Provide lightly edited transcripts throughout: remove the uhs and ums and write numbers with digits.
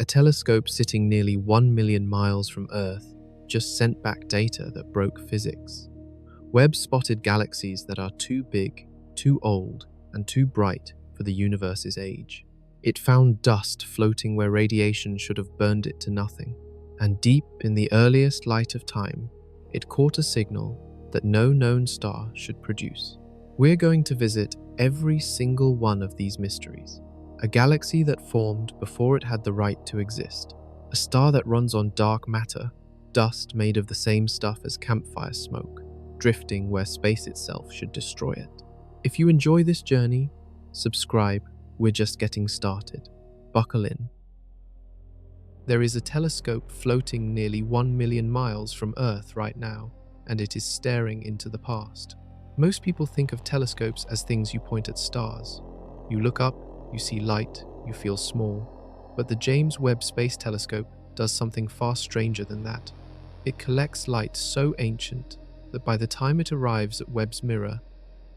telescope sitting nearly 1 million miles from Earth just sent back data that broke physics. Webb spotted galaxies that are too big, too old, and too bright for the universe's age. It found dust floating where radiation should have burned it to nothing, and deep in the earliest light of time, it caught a signal that no known star should produce. We're going to visit every single one of these mysteries. A galaxy that formed before it had the right to exist. A star that runs on dark matter, dust made of the same stuff as campfire smoke, drifting where space itself should destroy it. If you enjoy this journey, subscribe. We're just getting started. Buckle in. There is a telescope floating nearly 1 million miles from Earth right now, and it is staring into the past. Most people think of telescopes as things you point at stars. You look up, you see light, you feel small. But the James Webb Space Telescope does something far stranger than that. It collects light so ancient that by the time it arrives at Webb's mirror,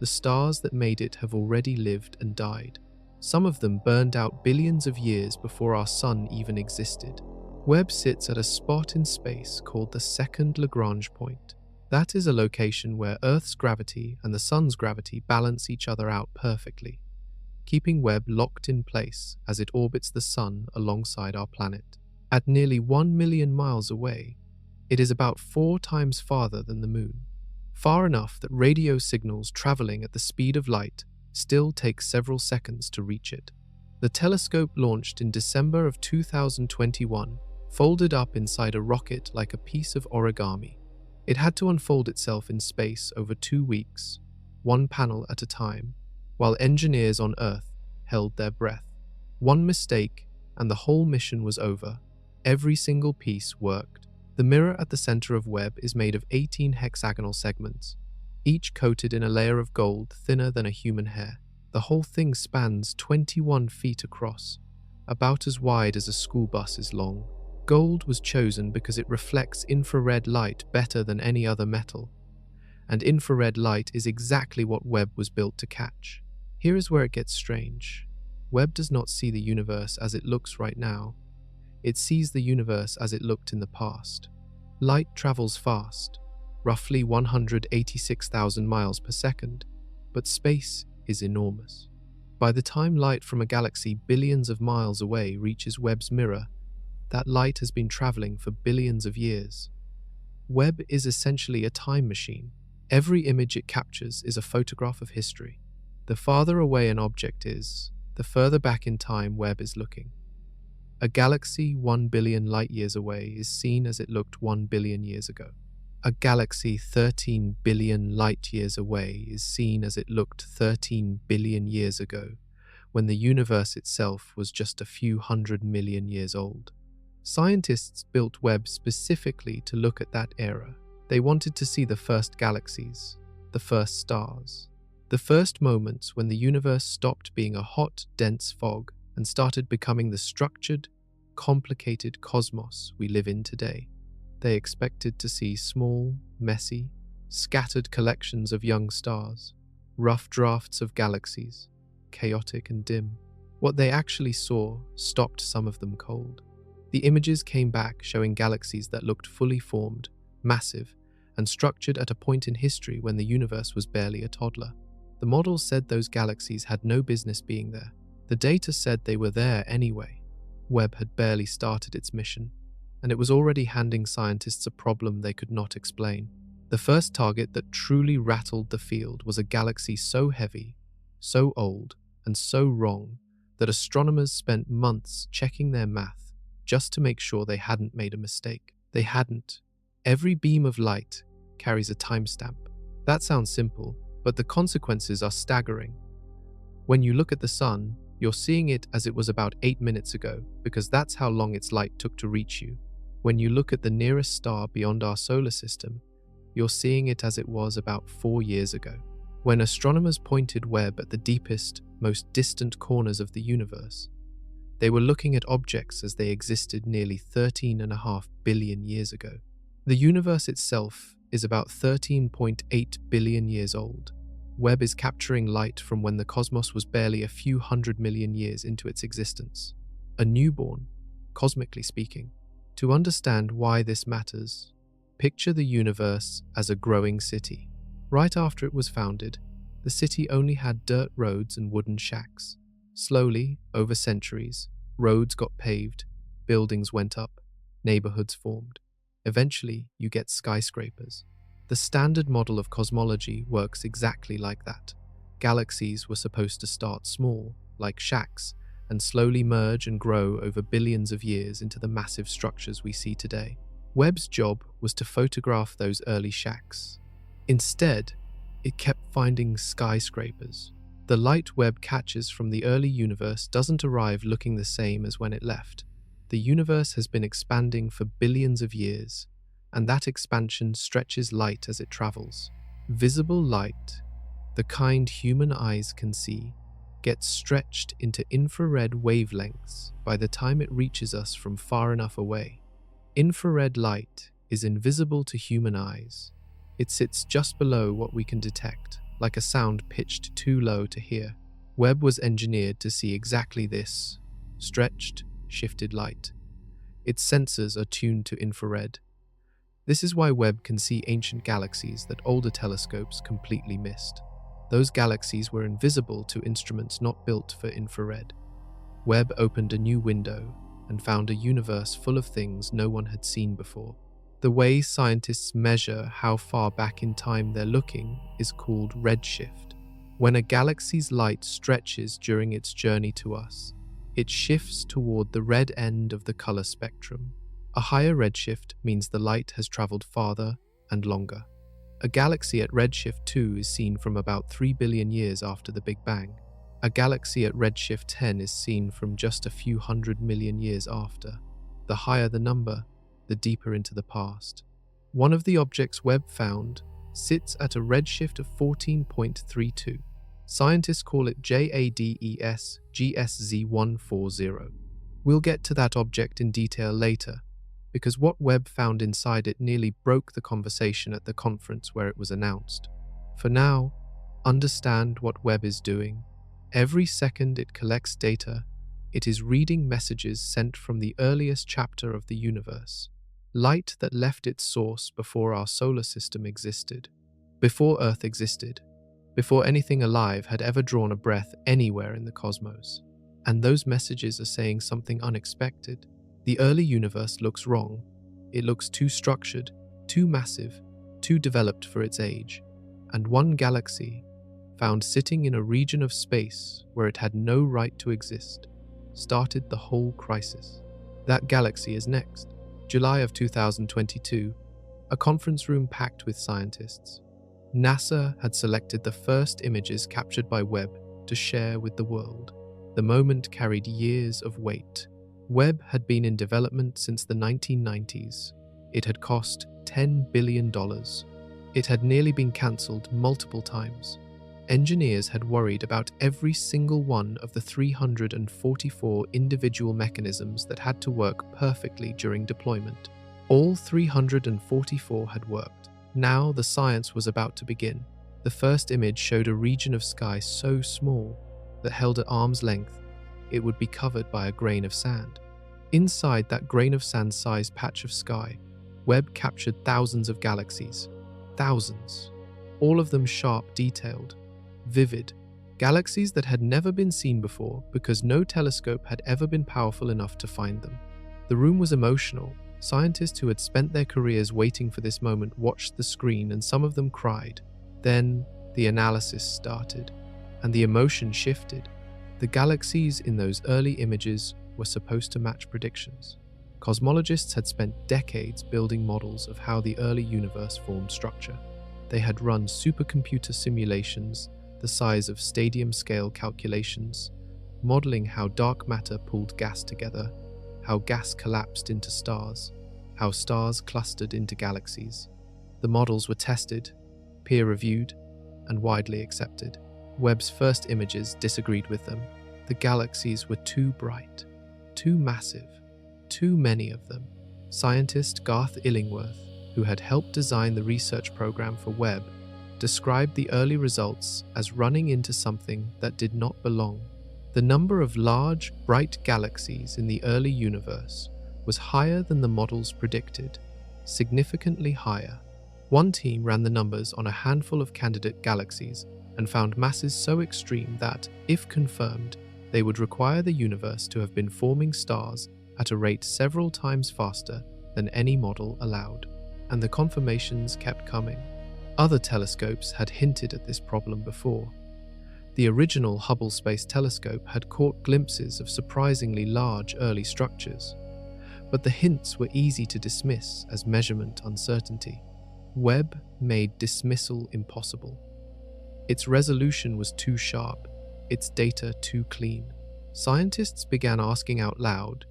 the stars that made it have already lived and died. Some of them burned out billions of years before our sun even existed. Webb sits at a spot in space called the second Lagrange point. That is a location where Earth's gravity and the sun's gravity balance each other out perfectly, keeping Webb locked in place as it orbits the sun alongside our planet. At nearly 1 million miles away, it is about 4 times farther than the moon, far enough that radio signals traveling at the speed of light still take several seconds to reach it. The telescope launched in December of 2021, folded up inside a rocket like a piece of origami. It had to unfold itself in space over 2 weeks, one panel at a time, while engineers on Earth held their breath. One mistake, and the whole mission was over. Every single piece worked. The mirror at the center of Webb is made of 18 hexagonal segments, each coated in a layer of gold thinner than a human hair. The whole thing spans 21 feet across, about as wide as a school bus is long. Gold was chosen because it reflects infrared light better than any other metal, and infrared light is exactly what Webb was built to catch. Here is where it gets strange. Webb does not see the universe as it looks right now. It sees the universe as it looked in the past. Light travels fast, roughly 186,000 miles per second, but space is enormous. By the time light from a galaxy billions of miles away reaches Webb's mirror, that light has been traveling for billions of years. Webb is essentially a time machine. Every image it captures is a photograph of history. The farther away an object is, the further back in time Webb is looking. A galaxy 1 billion light-years away is seen as it looked 1 billion years ago. A galaxy 13 billion light-years away is seen as it looked 13 billion years ago, when the universe itself was just a few 100 million years old. Scientists built Webb specifically to look at that era. They wanted to see the first galaxies, the first stars, the first moments when the universe stopped being a hot, dense fog and started becoming the structured, complicated cosmos we live in today. They expected to see small, messy, scattered collections of young stars, rough drafts of galaxies, chaotic and dim. What they actually saw stopped some of them cold. The images came back showing galaxies that looked fully formed, massive, and structured at a point in history when the universe was barely a toddler. The models said those galaxies had no business being there. The data said they were there anyway. Webb had barely started its mission, and it was already handing scientists a problem they could not explain. The first target that truly rattled the field was a galaxy so heavy, so old, and so wrong that astronomers spent months checking their math just to make sure they hadn't made a mistake. They hadn't. Every beam of light carries a timestamp. That sounds simple, but the consequences are staggering. When you look at the sun, you're seeing it as it was about 8 minutes ago, because that's how long its light took to reach you. When you look at the nearest star beyond our solar system, you're seeing it as it was about 4 years ago. When astronomers pointed Webb at the deepest, most distant corners of the universe, they were looking at objects as they existed nearly 13.5 billion years ago. The universe itself is about 13.8 billion years old. Webb is capturing light from when the cosmos was barely a few 100 million years into its existence. A newborn, cosmically speaking. To understand why this matters, picture the universe as a growing city. Right after it was founded, the city only had dirt roads and wooden shacks. Slowly, over centuries, roads got paved, buildings went up, neighborhoods formed. Eventually, you get skyscrapers. The standard model of cosmology works exactly like that. Galaxies were supposed to start small, like shacks, and slowly merge and grow over billions of years into the massive structures we see today. Webb's job was to photograph those early shacks. Instead, it kept finding skyscrapers. The light Webb catches from the early universe doesn't arrive looking the same as when it left. The universe has been expanding for billions of years, and that expansion stretches light as it travels. Visible light, the kind human eyes can see, gets stretched into infrared wavelengths by the time it reaches us from far enough away. Infrared light is invisible to human eyes. It sits just below what we can detect, like a sound pitched too low to hear. Webb was engineered to see exactly this: stretched, shifted light. Its sensors are tuned to infrared. This is why Webb can see ancient galaxies that older telescopes completely missed. Those galaxies were invisible to instruments not built for infrared. Webb opened a new window and found a universe full of things no one had seen before. The way scientists measure how far back in time they're looking is called redshift. When a galaxy's light stretches during its journey to us, it shifts toward the red end of the color spectrum. A higher redshift means the light has traveled farther and longer. A galaxy at redshift 2 is seen from about 3 billion years after the Big Bang. A galaxy at redshift 10 is seen from just a few 100 million years after. The higher the number, the deeper into the past. One of the objects Webb found sits at a redshift of 14.32. Scientists call it JADES GSZ140. We'll get to that object in detail later, because what Webb found inside it nearly broke the conversation at the conference where it was announced. For now, understand what Webb is doing. Every second it collects data, it is reading messages sent from the earliest chapter of the universe, light that left its source before our solar system existed, before Earth existed, before anything alive had ever drawn a breath anywhere in the cosmos. And those messages are saying something unexpected. The early universe looks wrong. It looks too structured, too massive, too developed for its age. And one galaxy, found sitting in a region of space where it had no right to exist, started the whole crisis. That galaxy is next. July of 2022, a conference room packed with scientists. NASA had selected the first images captured by Webb to share with the world. The moment carried years of wait. Webb had been in development since the 1990s. It had cost $10 billion. It had nearly been cancelled multiple times. Engineers had worried about every single one of the 344 individual mechanisms that had to work perfectly during deployment. All 344 had worked. Now the science was about to begin. The first image showed a region of sky so small that held at arm's length, it would be covered by a grain of sand. Inside that grain of sand-sized patch of sky, Webb captured thousands of galaxies. Thousands. All of them sharp, detailed, vivid. Galaxies that had never been seen before because no telescope had ever been powerful enough to find them. The room was emotional. Scientists who had spent their careers waiting for this moment watched the screen and some of them cried. Then the analysis started, and the emotion shifted. The galaxies in those early images were supposed to match predictions. Cosmologists had spent decades building models of how the early universe formed structure. They had run supercomputer simulations the size of stadium-scale calculations, modeling how dark matter pulled gas together, how gas collapsed into stars, how stars clustered into galaxies. The models were tested, peer-reviewed, and widely accepted. Webb's first images disagreed with them. The galaxies were too bright, too massive, too many of them. Scientist Garth Illingworth, who had helped design the research program for Webb, described the early results as running into something that did not belong. The number of large, bright galaxies in the early universe was higher than the models predicted, significantly higher. One team ran the numbers on a handful of candidate galaxies and found masses so extreme that, if confirmed, they would require the universe to have been forming stars at a rate several times faster than any model allowed. And the confirmations kept coming. Other telescopes had hinted at this problem before. The original Hubble Space Telescope had caught glimpses of surprisingly large early structures, but the hints were easy to dismiss as measurement uncertainty. Webb made dismissal impossible. Its resolution was too sharp, its data too clean. Scientists began asking out loud,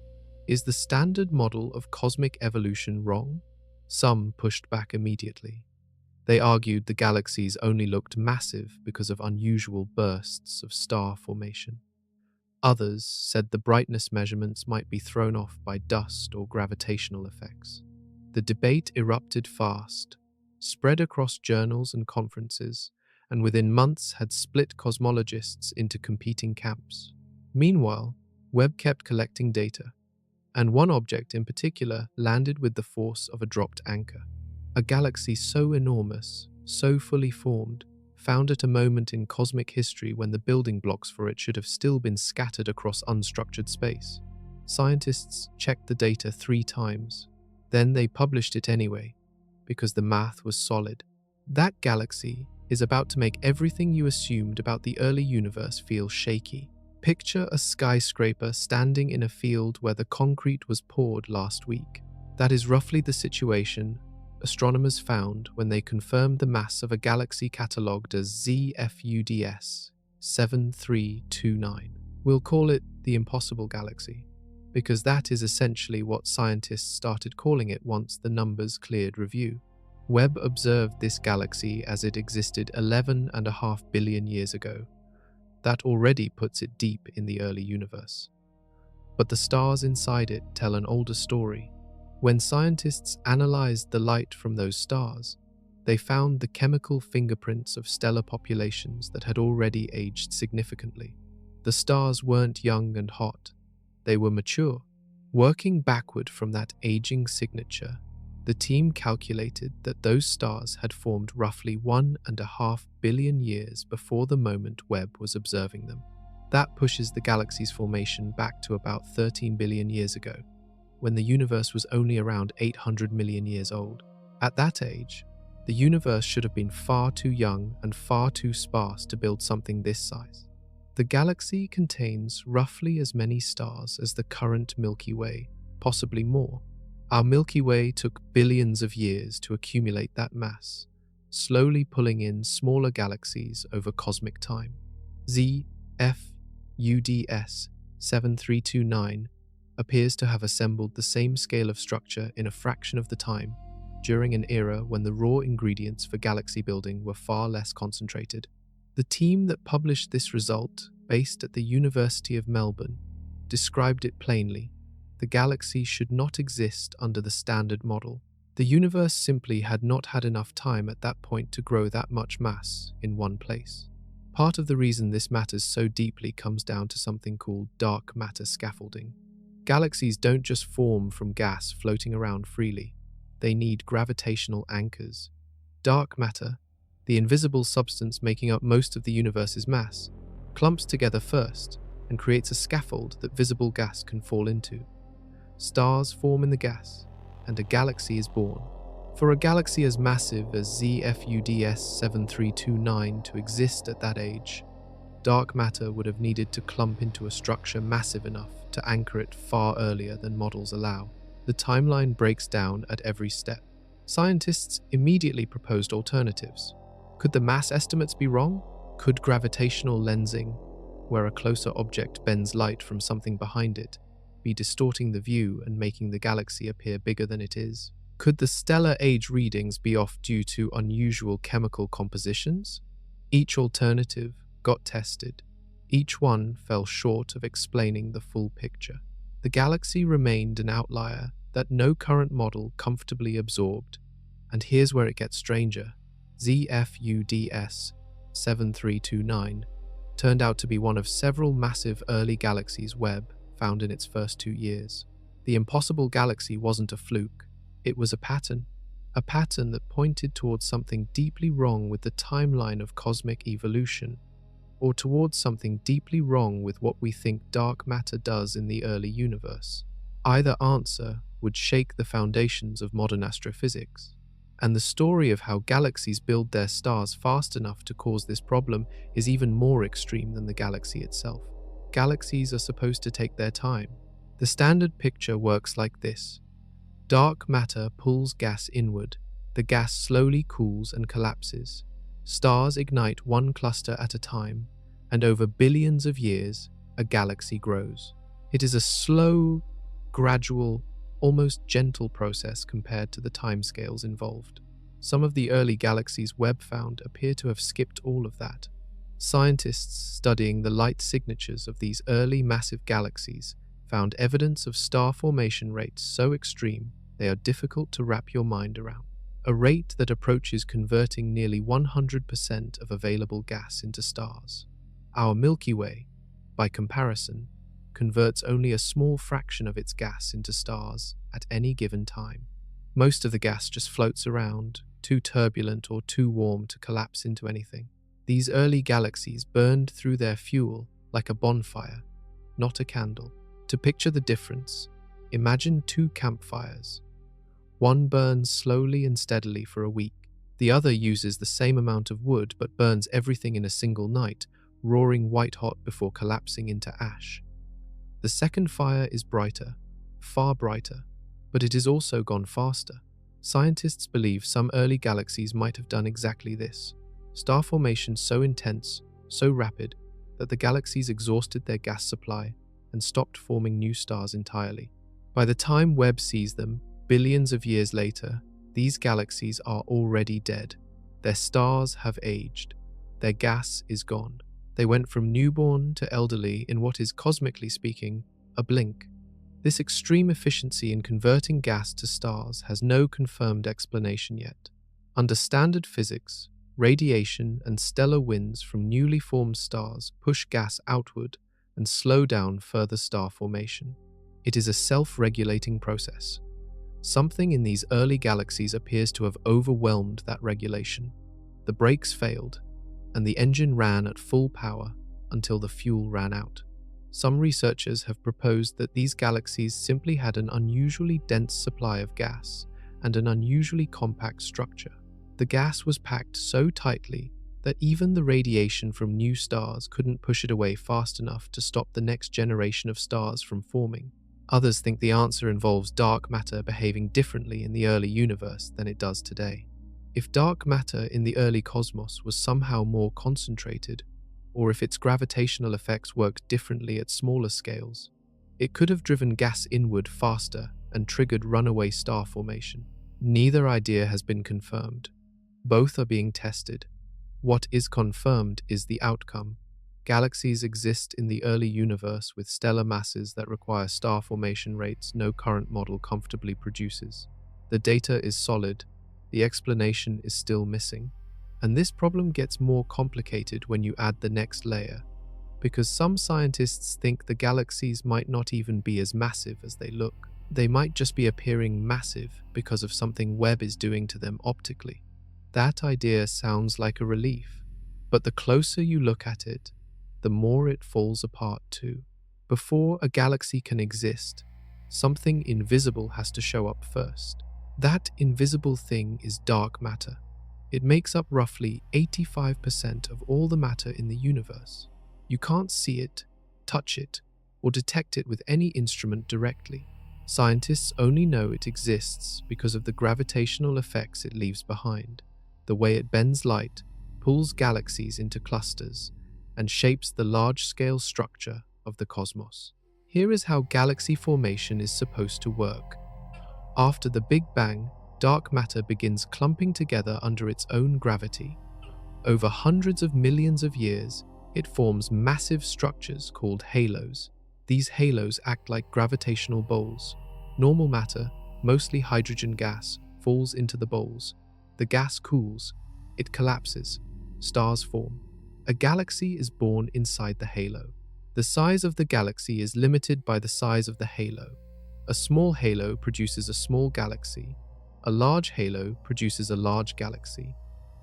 is the standard model of cosmic evolution wrong? Some pushed back immediately. They argued the galaxies only looked massive because of unusual bursts of star formation. Others said the brightness measurements might be thrown off by dust or gravitational effects. The debate erupted fast, spread across journals and conferences, and within months had split cosmologists into competing camps. Meanwhile, Webb kept collecting data, and one object in particular landed with the force of a dropped anchor. A galaxy so enormous, so fully formed, found at a moment in cosmic history when the building blocks for it should have still been scattered across unstructured space. Scientists checked the data 3 times. Then they published it anyway, because the math was solid. That galaxy is about to make everything you assumed about the early universe feel shaky. Picture a skyscraper standing in a field where the concrete was poured last week. That is roughly the situation astronomers found when they confirmed the mass of a galaxy catalogued as ZFUDS 7329. We'll call it the Impossible Galaxy, because that is essentially what scientists started calling it once the numbers cleared review. Webb observed this galaxy as it existed 11.5 billion years ago. That already puts it deep in the early universe. But the stars inside it tell an older story. When scientists analyzed the light from those stars, they found the chemical fingerprints of stellar populations that had already aged significantly. The stars weren't young and hot, they were mature. Working backward from that aging signature, the team calculated that those stars had formed roughly 1.5 billion years before the moment Webb was observing them. That pushes the galaxy's formation back to about 13 billion years ago, when the universe was only around 800 million years old. At that age, the universe should have been far too young and far too sparse to build something this size. The galaxy contains roughly as many stars as the current Milky Way, possibly more. Our Milky Way took billions of years to accumulate that mass, slowly pulling in smaller galaxies over cosmic time. ZFUDS 7329 appears to have assembled the same scale of structure in a fraction of the time, during an era when the raw ingredients for galaxy building were far less concentrated. The team that published this result, based at the University of Melbourne, described it plainly. The galaxy should not exist under the standard model. The universe simply had not had enough time at that point to grow that much mass in one place. Part of the reason this matters so deeply comes down to something called dark matter scaffolding. Galaxies don't just form from gas floating around freely. They need gravitational anchors. Dark matter, the invisible substance making up most of the universe's mass, clumps together first and creates a scaffold that visible gas can fall into. Stars form in the gas, and a galaxy is born. For a galaxy as massive as ZFUDS 7329 to exist at that age, dark matter would have needed to clump into a structure massive enough to anchor it far earlier than models allow. The timeline breaks down at every step. Scientists immediately proposed alternatives. Could the mass estimates be wrong? Could gravitational lensing, where a closer object bends light from something behind it, be distorting the view and making the galaxy appear bigger than it is? Could the stellar age readings be off due to unusual chemical compositions? Each alternative got tested. Each one fell short of explaining the full picture. The galaxy remained an outlier that no current model comfortably absorbed. And here's where it gets stranger. ZFUDS 7329 turned out to be one of several massive early galaxies Webb found in its first 2 years. The impossible galaxy wasn't a fluke, it was a pattern that pointed towards something deeply wrong with the timeline of cosmic evolution, or towards something deeply wrong with what we think dark matter does in the early universe. Either answer would shake the foundations of modern astrophysics. And the story of how galaxies build their stars fast enough to cause this problem is even more extreme than the galaxy itself. Galaxies are supposed to take their time. The standard picture works like this. Dark matter pulls gas inward. The gas slowly cools and collapses. Stars ignite one cluster at a time, and over billions of years, a galaxy grows. It is a slow, gradual, almost gentle process compared to the timescales involved. Some of the early galaxies Webb found appear to have skipped all of that. Scientists studying the light signatures of these early massive galaxies found evidence of star formation rates so extreme they are difficult to wrap your mind around. A rate that approaches converting nearly 100% of available gas into stars. Our Milky Way, by comparison, converts only a small fraction of its gas into stars at any given time. Most of the gas just floats around, too turbulent or too warm to collapse into anything. These early galaxies burned through their fuel like a bonfire, not a candle. To picture the difference, imagine 2 campfires. One burns slowly and steadily for a week. The other uses the same amount of wood but burns everything in a single night, roaring white-hot before collapsing into ash. The second fire is brighter, far brighter, but it is also gone faster. Scientists believe some early galaxies might have done exactly this. Star formation so intense, so rapid, that the galaxies exhausted their gas supply and stopped forming new stars entirely. By the time Webb sees them, billions of years later, these galaxies are already dead. Their stars have aged. Their gas is gone. They went from newborn to elderly in what is, cosmically speaking, a blink. This extreme efficiency in converting gas to stars has no confirmed explanation yet. Under standard physics, radiation and stellar winds from newly formed stars push gas outward and slow down further star formation. It is a self-regulating process. Something in these early galaxies appears to have overwhelmed that regulation. The brakes failed, and the engine ran at full power until the fuel ran out. Some researchers have proposed that these galaxies simply had an unusually dense supply of gas and an unusually compact structure. The gas was packed so tightly that even the radiation from new stars couldn't push it away fast enough to stop the next generation of stars from forming. Others think the answer involves dark matter behaving differently in the early universe than it does today. If dark matter in the early cosmos was somehow more concentrated, or if its gravitational effects worked differently at smaller scales, it could have driven gas inward faster and triggered runaway star formation. Neither idea has been confirmed. Both are being tested. What is confirmed is the outcome. Galaxies exist in the early universe with stellar masses that require star formation rates no current model comfortably produces. The data is solid. The explanation is still missing. And this problem gets more complicated when you add the next layer, because some scientists think the galaxies might not even be as massive as they look. They might just be appearing massive because of something Webb is doing to them optically. That idea sounds like a relief, but the closer you look at it, the more it falls apart too. Before a galaxy can exist, something invisible has to show up first. That invisible thing is dark matter. It makes up roughly 85% of all the matter in the universe. You can't see it, touch it, or detect it with any instrument directly. Scientists only know it exists because of the gravitational effects it leaves behind, the way it bends light, pulls galaxies into clusters, and shapes the large-scale structure of the cosmos. Here is how galaxy formation is supposed to work. After the Big Bang, dark matter begins clumping together under its own gravity. Over hundreds of millions of years, it forms massive structures called halos. These halos act like gravitational bowls. Normal matter, mostly hydrogen gas, falls into the bowls. The gas cools. It collapses. Stars form. A galaxy is born inside the halo. The size of the galaxy is limited by the size of the halo. A small halo produces a small galaxy. A large halo produces a large galaxy.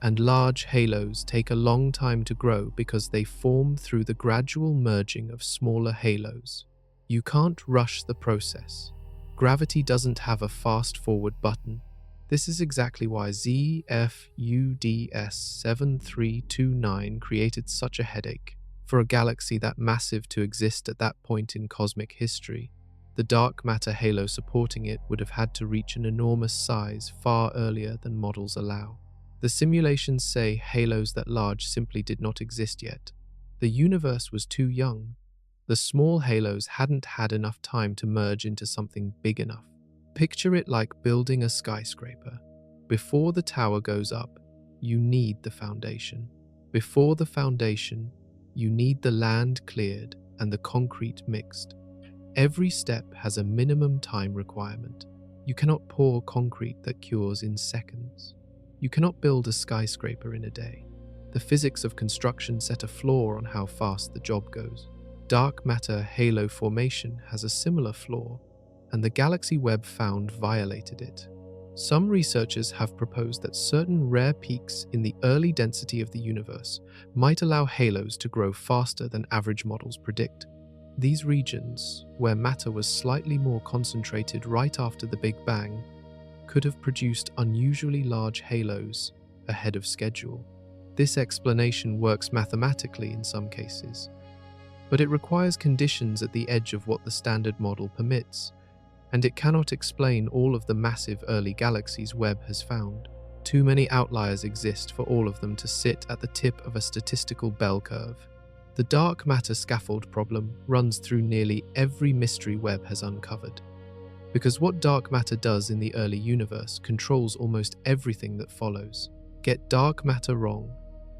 And large halos take a long time to grow because they form through the gradual merging of smaller halos. You can't rush the process. Gravity doesn't have a fast-forward button. This is exactly why ZFUDS 7329 created such a headache. For a galaxy that massive to exist at that point in cosmic history, the dark matter halo supporting it would have had to reach an enormous size far earlier than models allow. The simulations say halos that large simply did not exist yet. The universe was too young. The small halos hadn't had enough time to merge into something big enough. Picture it like building a skyscraper. Before the tower goes up, you need the foundation. Before the foundation, you need the land cleared and the concrete mixed. Every step has a minimum time requirement. You cannot pour concrete that cures in seconds. You cannot build a skyscraper in a day. The physics of construction set a floor on how fast the job goes. Dark matter halo formation has a similar flaw, and the galaxy Webb found violated it. Some researchers have proposed that certain rare peaks in the early density of the universe might allow halos to grow faster than average models predict. These regions, where matter was slightly more concentrated right after the Big Bang, could have produced unusually large halos ahead of schedule. This explanation works mathematically in some cases, but it requires conditions at the edge of what the standard model permits, and it cannot explain all of the massive early galaxies Webb has found. Too many outliers exist for all of them to sit at the tip of a statistical bell curve. The dark matter scaffold problem runs through nearly every mystery Webb has uncovered, because what dark matter does in the early universe controls almost everything that follows. Get dark matter wrong,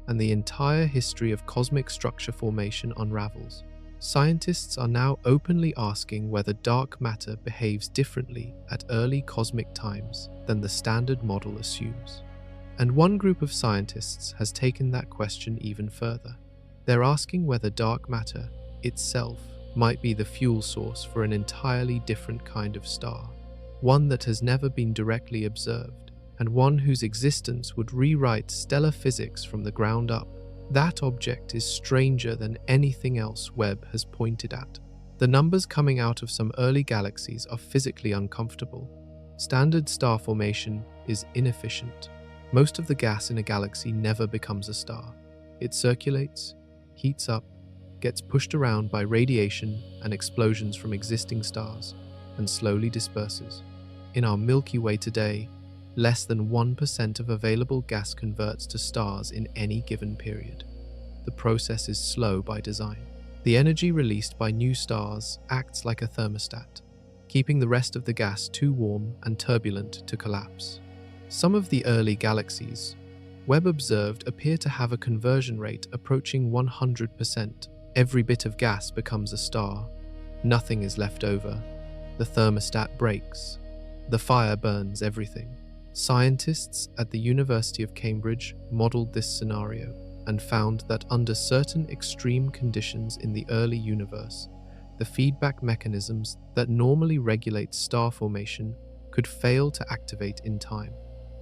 and the entire history of cosmic structure formation unravels. Scientists are now openly asking whether dark matter behaves differently at early cosmic times than the standard model assumes. And one group of scientists has taken that question even further. They're asking whether dark matter itself might be the fuel source for an entirely different kind of star, one that has never been directly observed, and one whose existence would rewrite stellar physics from the ground up. That object is stranger than anything else Webb has pointed at. The numbers coming out of some early galaxies are physically uncomfortable. Standard star formation is inefficient. Most of the gas in a galaxy never becomes a star. It circulates, heats up, gets pushed around by radiation and explosions from existing stars, and slowly disperses. In our Milky Way today, less than 1% of available gas converts to stars in any given period. The process is slow by design. The energy released by new stars acts like a thermostat, keeping the rest of the gas too warm and turbulent to collapse. Some of the early galaxies Webb observed appear to have a conversion rate approaching 100%. Every bit of gas becomes a star. Nothing is left over. The thermostat breaks. The fire burns everything. Scientists at the University of Cambridge modeled this scenario and found that under certain extreme conditions in the early universe, the feedback mechanisms that normally regulate star formation could fail to activate in time.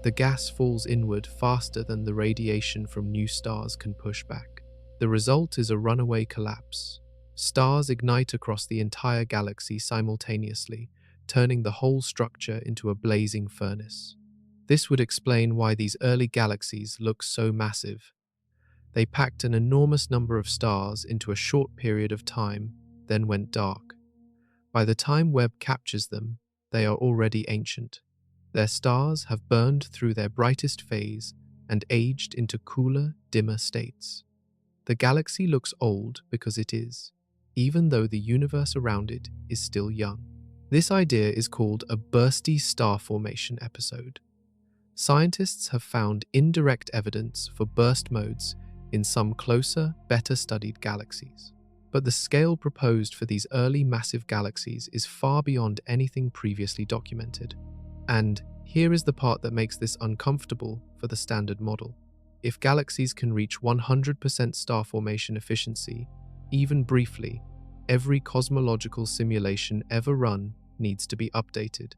The gas falls inward faster than the radiation from new stars can push back. The result is a runaway collapse. Stars ignite across the entire galaxy simultaneously, turning the whole structure into a blazing furnace. This would explain why these early galaxies look so massive. They packed an enormous number of stars into a short period of time, then went dark. By the time Webb captures them, they are already ancient. Their stars have burned through their brightest phase and aged into cooler, dimmer states. The galaxy looks old because it is, even though the universe around it is still young. This idea is called a bursty star formation episode. Scientists have found indirect evidence for burst modes in some closer, better studied galaxies. But the scale proposed for these early massive galaxies is far beyond anything previously documented. And here is the part that makes this uncomfortable for the standard model. If galaxies can reach 100% star formation efficiency, even briefly, every cosmological simulation ever run needs to be updated.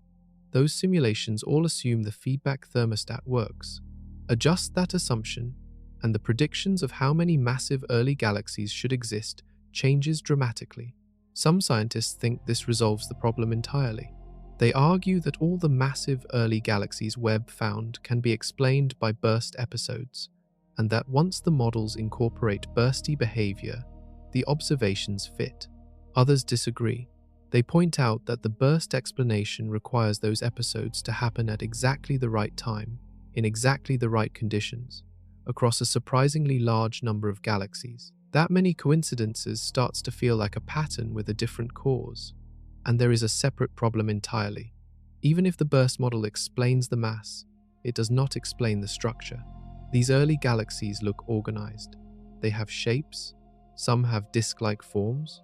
Those simulations all assume the feedback thermostat works. Adjust that assumption, and the predictions of how many massive early galaxies should exist changes dramatically. Some scientists think this resolves the problem entirely. They argue that all the massive early galaxies Webb found can be explained by burst episodes, and that once the models incorporate bursty behavior, the observations fit. Others disagree. They point out that the burst explanation requires those episodes to happen at exactly the right time, in exactly the right conditions, across a surprisingly large number of galaxies. That many coincidences starts to feel like a pattern with a different cause, and there is a separate problem entirely. Even if the burst model explains the mass, it does not explain the structure. These early galaxies look organized. They have shapes, some have disk-like forms.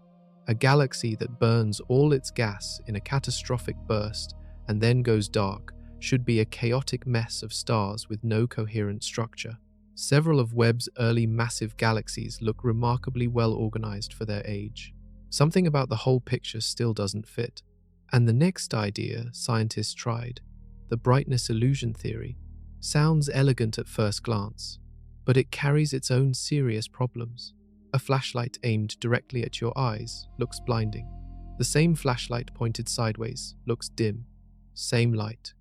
A galaxy that burns all its gas in a catastrophic burst and then goes dark should be a chaotic mess of stars with no coherent structure. Several of Webb's early massive galaxies look remarkably well organized for their age. Something about the whole picture still doesn't fit. And the next idea scientists tried, the brightness illusion theory, sounds elegant at first glance, but it carries its own serious problems. A flashlight aimed directly at your eyes looks blinding. The same flashlight pointed sideways looks dim. Same light,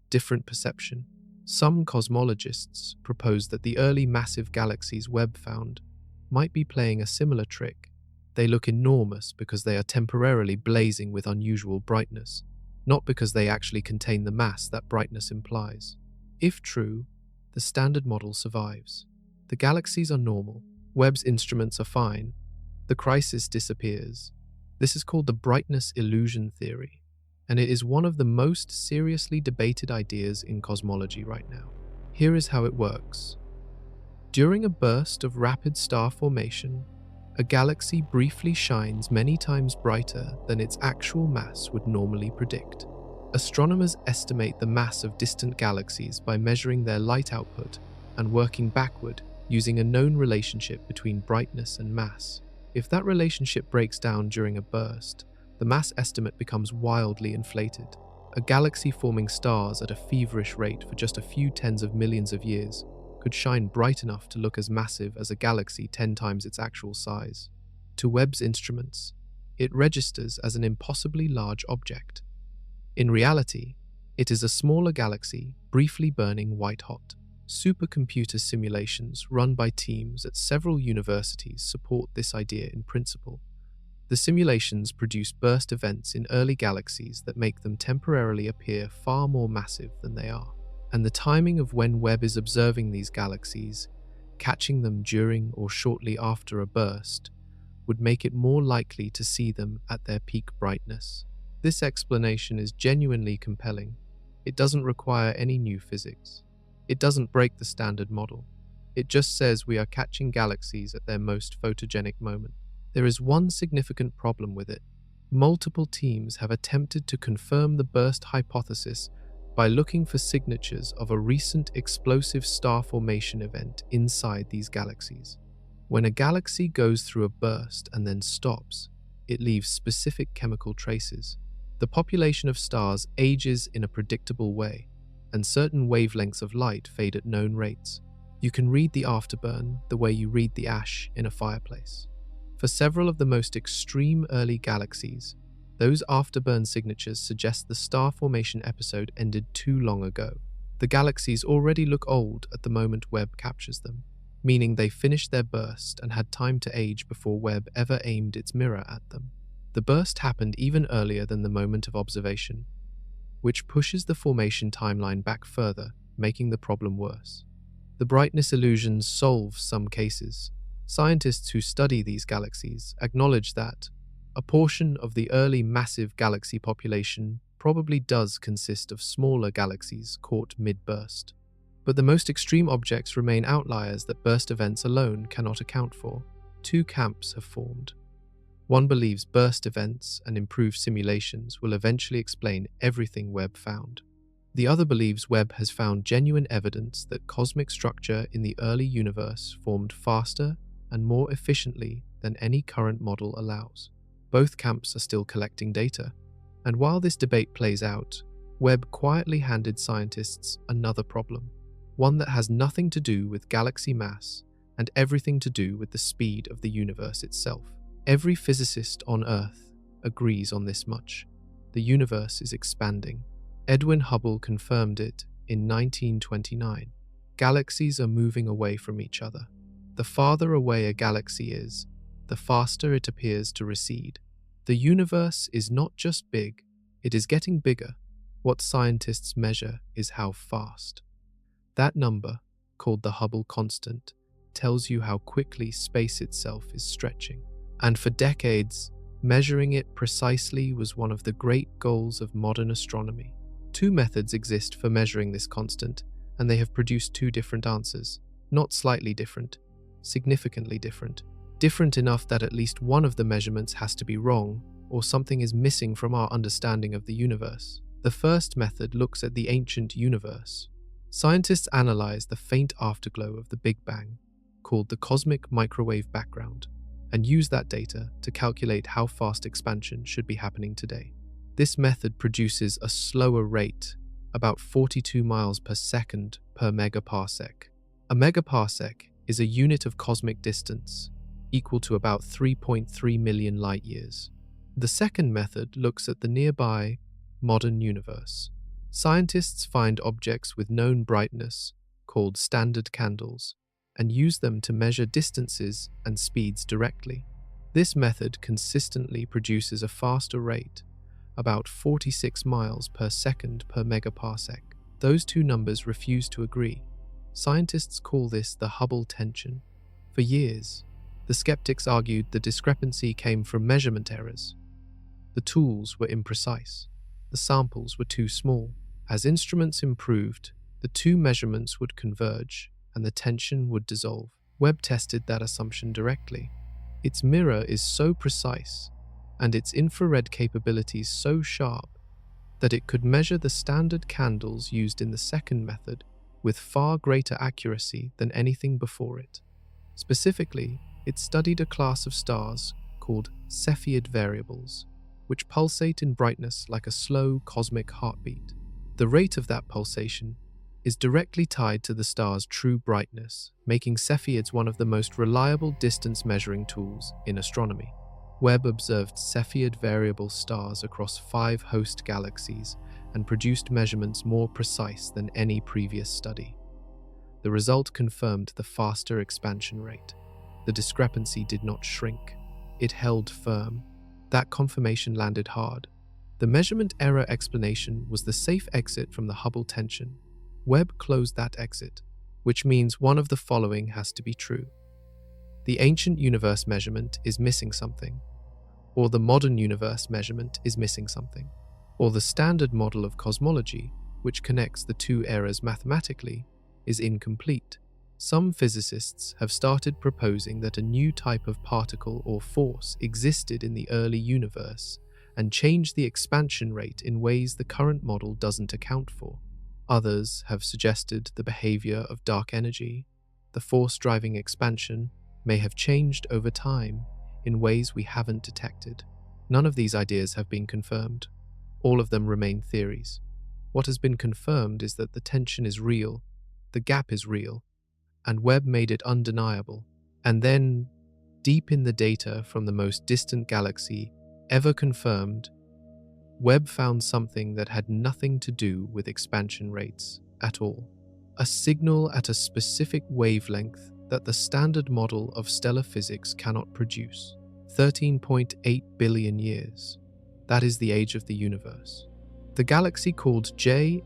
different perception. Some cosmologists propose that the early massive galaxies Webb found might be playing a similar trick. They look enormous because they are temporarily blazing with unusual brightness, not because they actually contain the mass that brightness implies. If true, the standard model survives. The galaxies are normal. Webb's instruments are fine. The crisis disappears. This is called the brightness illusion theory, and it is one of the most seriously debated ideas in cosmology right now. Here is how it works. During a burst of rapid star formation, a galaxy briefly shines many times brighter than its actual mass would normally predict. Astronomers estimate the mass of distant galaxies by measuring their light output and working backward using a known relationship between brightness and mass. If that relationship breaks down during a burst, the mass estimate becomes wildly inflated. A galaxy forming stars at a feverish rate for just a few tens of millions of years could shine bright enough to look as massive as a galaxy 10 times its actual size. To Webb's instruments, it registers as an impossibly large object. In reality, it is a smaller galaxy briefly burning white-hot. Supercomputer simulations run by teams at several universities support this idea in principle. The simulations produce burst events in early galaxies that make them temporarily appear far more massive than they are. And the timing of when Webb is observing these galaxies, catching them during or shortly after a burst, would make it more likely to see them at their peak brightness. This explanation is genuinely compelling. It doesn't require any new physics. It doesn't break the standard model. It just says we are catching galaxies at their most photogenic moment. There is one significant problem with it. Multiple teams have attempted to confirm the burst hypothesis by looking for signatures of a recent explosive star formation event inside these galaxies. When a galaxy goes through a burst and then stops, it leaves specific chemical traces. The population of stars ages in a predictable way, and certain wavelengths of light fade at known rates. You can read the afterburn the way you read the ash in a fireplace. For several of the most extreme early galaxies, those afterburn signatures suggest the star formation episode ended too long ago. The galaxies already look old at the moment Webb captures them, meaning they finished their burst and had time to age before Webb ever aimed its mirror at them. The burst happened even earlier than the moment of observation, which pushes the formation timeline back further, making the problem worse. The brightness illusions solve some cases. Scientists who study these galaxies acknowledge that a portion of the early massive galaxy population probably does consist of smaller galaxies caught mid-burst. But the most extreme objects remain outliers that burst events alone cannot account for. Two camps have formed. One believes burst events and improved simulations will eventually explain everything Webb found. The other believes Webb has found genuine evidence that cosmic structure in the early universe formed faster and more efficiently than any current model allows. Both camps are still collecting data, and while this debate plays out, Webb quietly handed scientists another problem, one that has nothing to do with galaxy mass and everything to do with the speed of the universe itself. Every physicist on Earth agrees on this much. The universe is expanding. Edwin Hubble confirmed it in 1929. Galaxies are moving away from each other. The farther away a galaxy is, the faster it appears to recede. The universe is not just big, it is getting bigger. What scientists measure is how fast. That number, called the Hubble constant, tells you how quickly space itself is stretching. And for decades, measuring it precisely was one of the great goals of modern astronomy. Two methods exist for measuring this constant, and they have produced two different answers. Not slightly different, significantly different. Different enough that at least one of the measurements has to be wrong, or something is missing from our understanding of the universe. The first method looks at the ancient universe. Scientists analyze the faint afterglow of the Big Bang, called the cosmic microwave background, and use that data to calculate how fast expansion should be happening today. This method produces a slower rate, about 42 miles per second per megaparsec. A megaparsec is a unit of cosmic distance, equal to about 3.3 million light years. The second method looks at the nearby modern universe. Scientists find objects with known brightness, called standard candles, and use them to measure distances and speeds directly. This method consistently produces a faster rate, about 46 miles per second per megaparsec. Those two numbers refuse to agree. Scientists call this the Hubble tension. For years, the skeptics argued the discrepancy came from measurement errors. The tools were imprecise. The samples were too small. As instruments improved, the two measurements would converge and the tension would dissolve. Webb tested that assumption directly. Its mirror is so precise and its infrared capabilities so sharp that it could measure the standard candles used in the second method with far greater accuracy than anything before it. Specifically, it studied a class of stars called Cepheid variables, which pulsate in brightness like a slow cosmic heartbeat. The rate of that pulsation is directly tied to the star's true brightness, making Cepheids one of the most reliable distance measuring tools in astronomy. Webb observed Cepheid variable stars across 5 host galaxies and produced measurements more precise than any previous study. The result confirmed the faster expansion rate. The discrepancy did not shrink. It held firm. That confirmation landed hard. The measurement error explanation was the safe exit from the Hubble tension. Webb closed that exit, which means one of the following has to be true. The ancient universe measurement is missing something, or the modern universe measurement is missing something, or the standard model of cosmology, which connects the two eras mathematically, is incomplete. Some physicists have started proposing that a new type of particle or force existed in the early universe and changed the expansion rate in ways the current model doesn't account for. Others have suggested the behavior of dark energy, the force driving expansion, may have changed over time in ways we haven't detected. None of these ideas have been confirmed. All of them remain theories. What has been confirmed is that the tension is real, the gap is real, and Webb made it undeniable. And then, deep in the data from the most distant galaxy ever confirmed, Webb found something that had nothing to do with expansion rates at all. A signal at a specific wavelength that the standard model of stellar physics cannot produce. 13.8 billion years. That is the age of the universe. The galaxy called JADES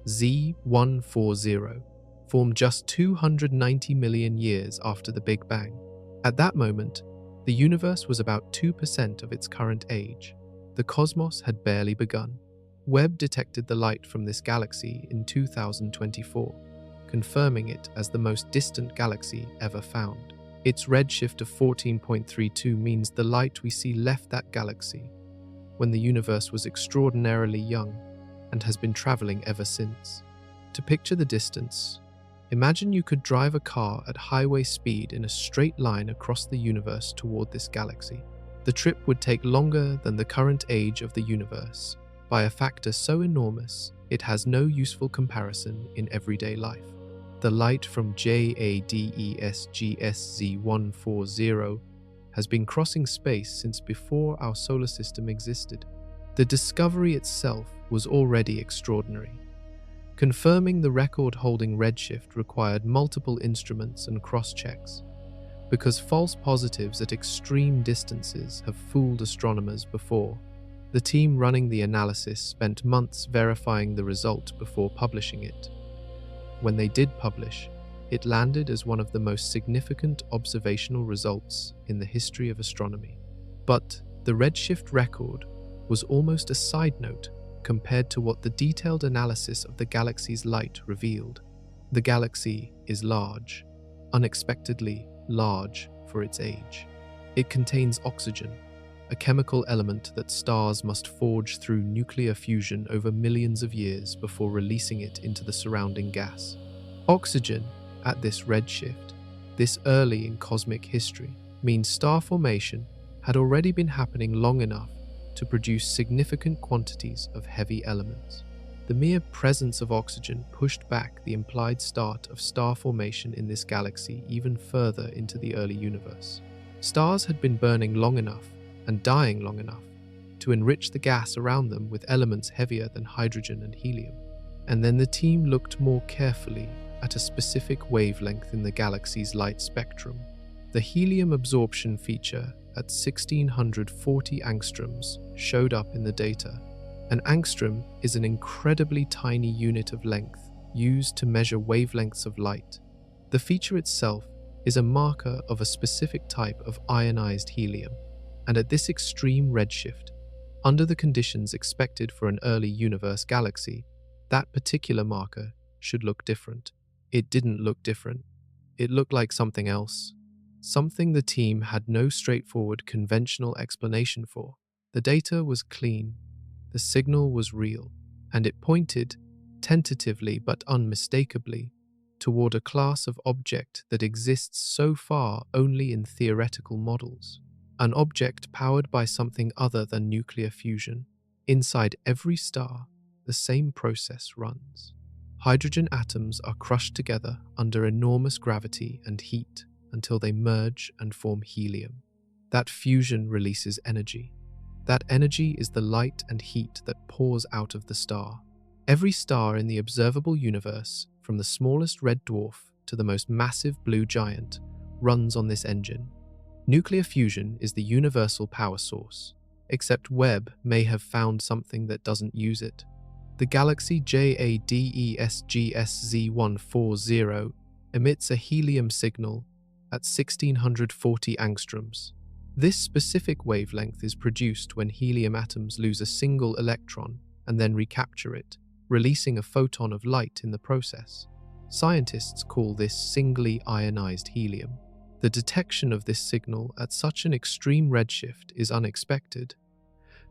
Z140 formed just 290 million years after the Big Bang. At that moment, the universe was about 2% of its current age. The cosmos had barely begun. Webb detected the light from this galaxy in 2024, confirming it as the most distant galaxy ever found. Its redshift of 14.32 means the light we see left that galaxy when the universe was extraordinarily young and has been traveling ever since. To picture the distance, imagine you could drive a car at highway speed in a straight line across the universe toward this galaxy. The trip would take longer than the current age of the universe, by a factor so enormous it has no useful comparison in everyday life. The light from JADESGSZ140 has been crossing space since before our solar system existed. The discovery itself was already extraordinary. Confirming the record-holding redshift required multiple instruments and cross-checks, because false positives at extreme distances have fooled astronomers before. The team running the analysis spent months verifying the result before publishing it. When they did publish, it landed as one of the most significant observational results in the history of astronomy. But the redshift record was almost a side note compared to what the detailed analysis of the galaxy's light revealed. The galaxy is large, unexpectedly large for its age. It contains oxygen, a chemical element that stars must forge through nuclear fusion over millions of years before releasing it into the surrounding gas. Oxygen, at this redshift, this early in cosmic history, means star formation had already been happening long enough to produce significant quantities of heavy elements. The mere presence of oxygen pushed back the implied start of star formation in this galaxy even further into the early universe. Stars had been burning long enough and dying long enough to enrich the gas around them with elements heavier than hydrogen and helium. And then the team looked more carefully at a specific wavelength in the galaxy's light spectrum. The helium absorption feature at 1640 angstroms showed up in the data. An angstrom is an incredibly tiny unit of length used to measure wavelengths of light. The feature itself is a marker of a specific type of ionized helium, and at this extreme redshift, under the conditions expected for an early universe galaxy, that particular marker should look different. It didn't look different. It looked like something else. Something the team had no straightforward conventional explanation for. The data was clean, the signal was real, and it pointed, tentatively but unmistakably, toward a class of object that exists so far only in theoretical models. An object powered by something other than nuclear fusion. Inside every star, the same process runs. Hydrogen atoms are crushed together under enormous gravity and heat until they merge and form helium. That fusion releases energy. That energy is the light and heat that pours out of the star. Every star in the observable universe, from the smallest red dwarf to the most massive blue giant, runs on this engine. Nuclear fusion is the universal power source, except Webb may have found something that doesn't use it. The galaxy JADESGSZ140 emits a helium signal at 1640 angstroms. This specific wavelength is produced when helium atoms lose a single electron and then recapture it, releasing a photon of light in the process. Scientists call this singly ionized helium. The detection of this signal at such an extreme redshift is unexpected.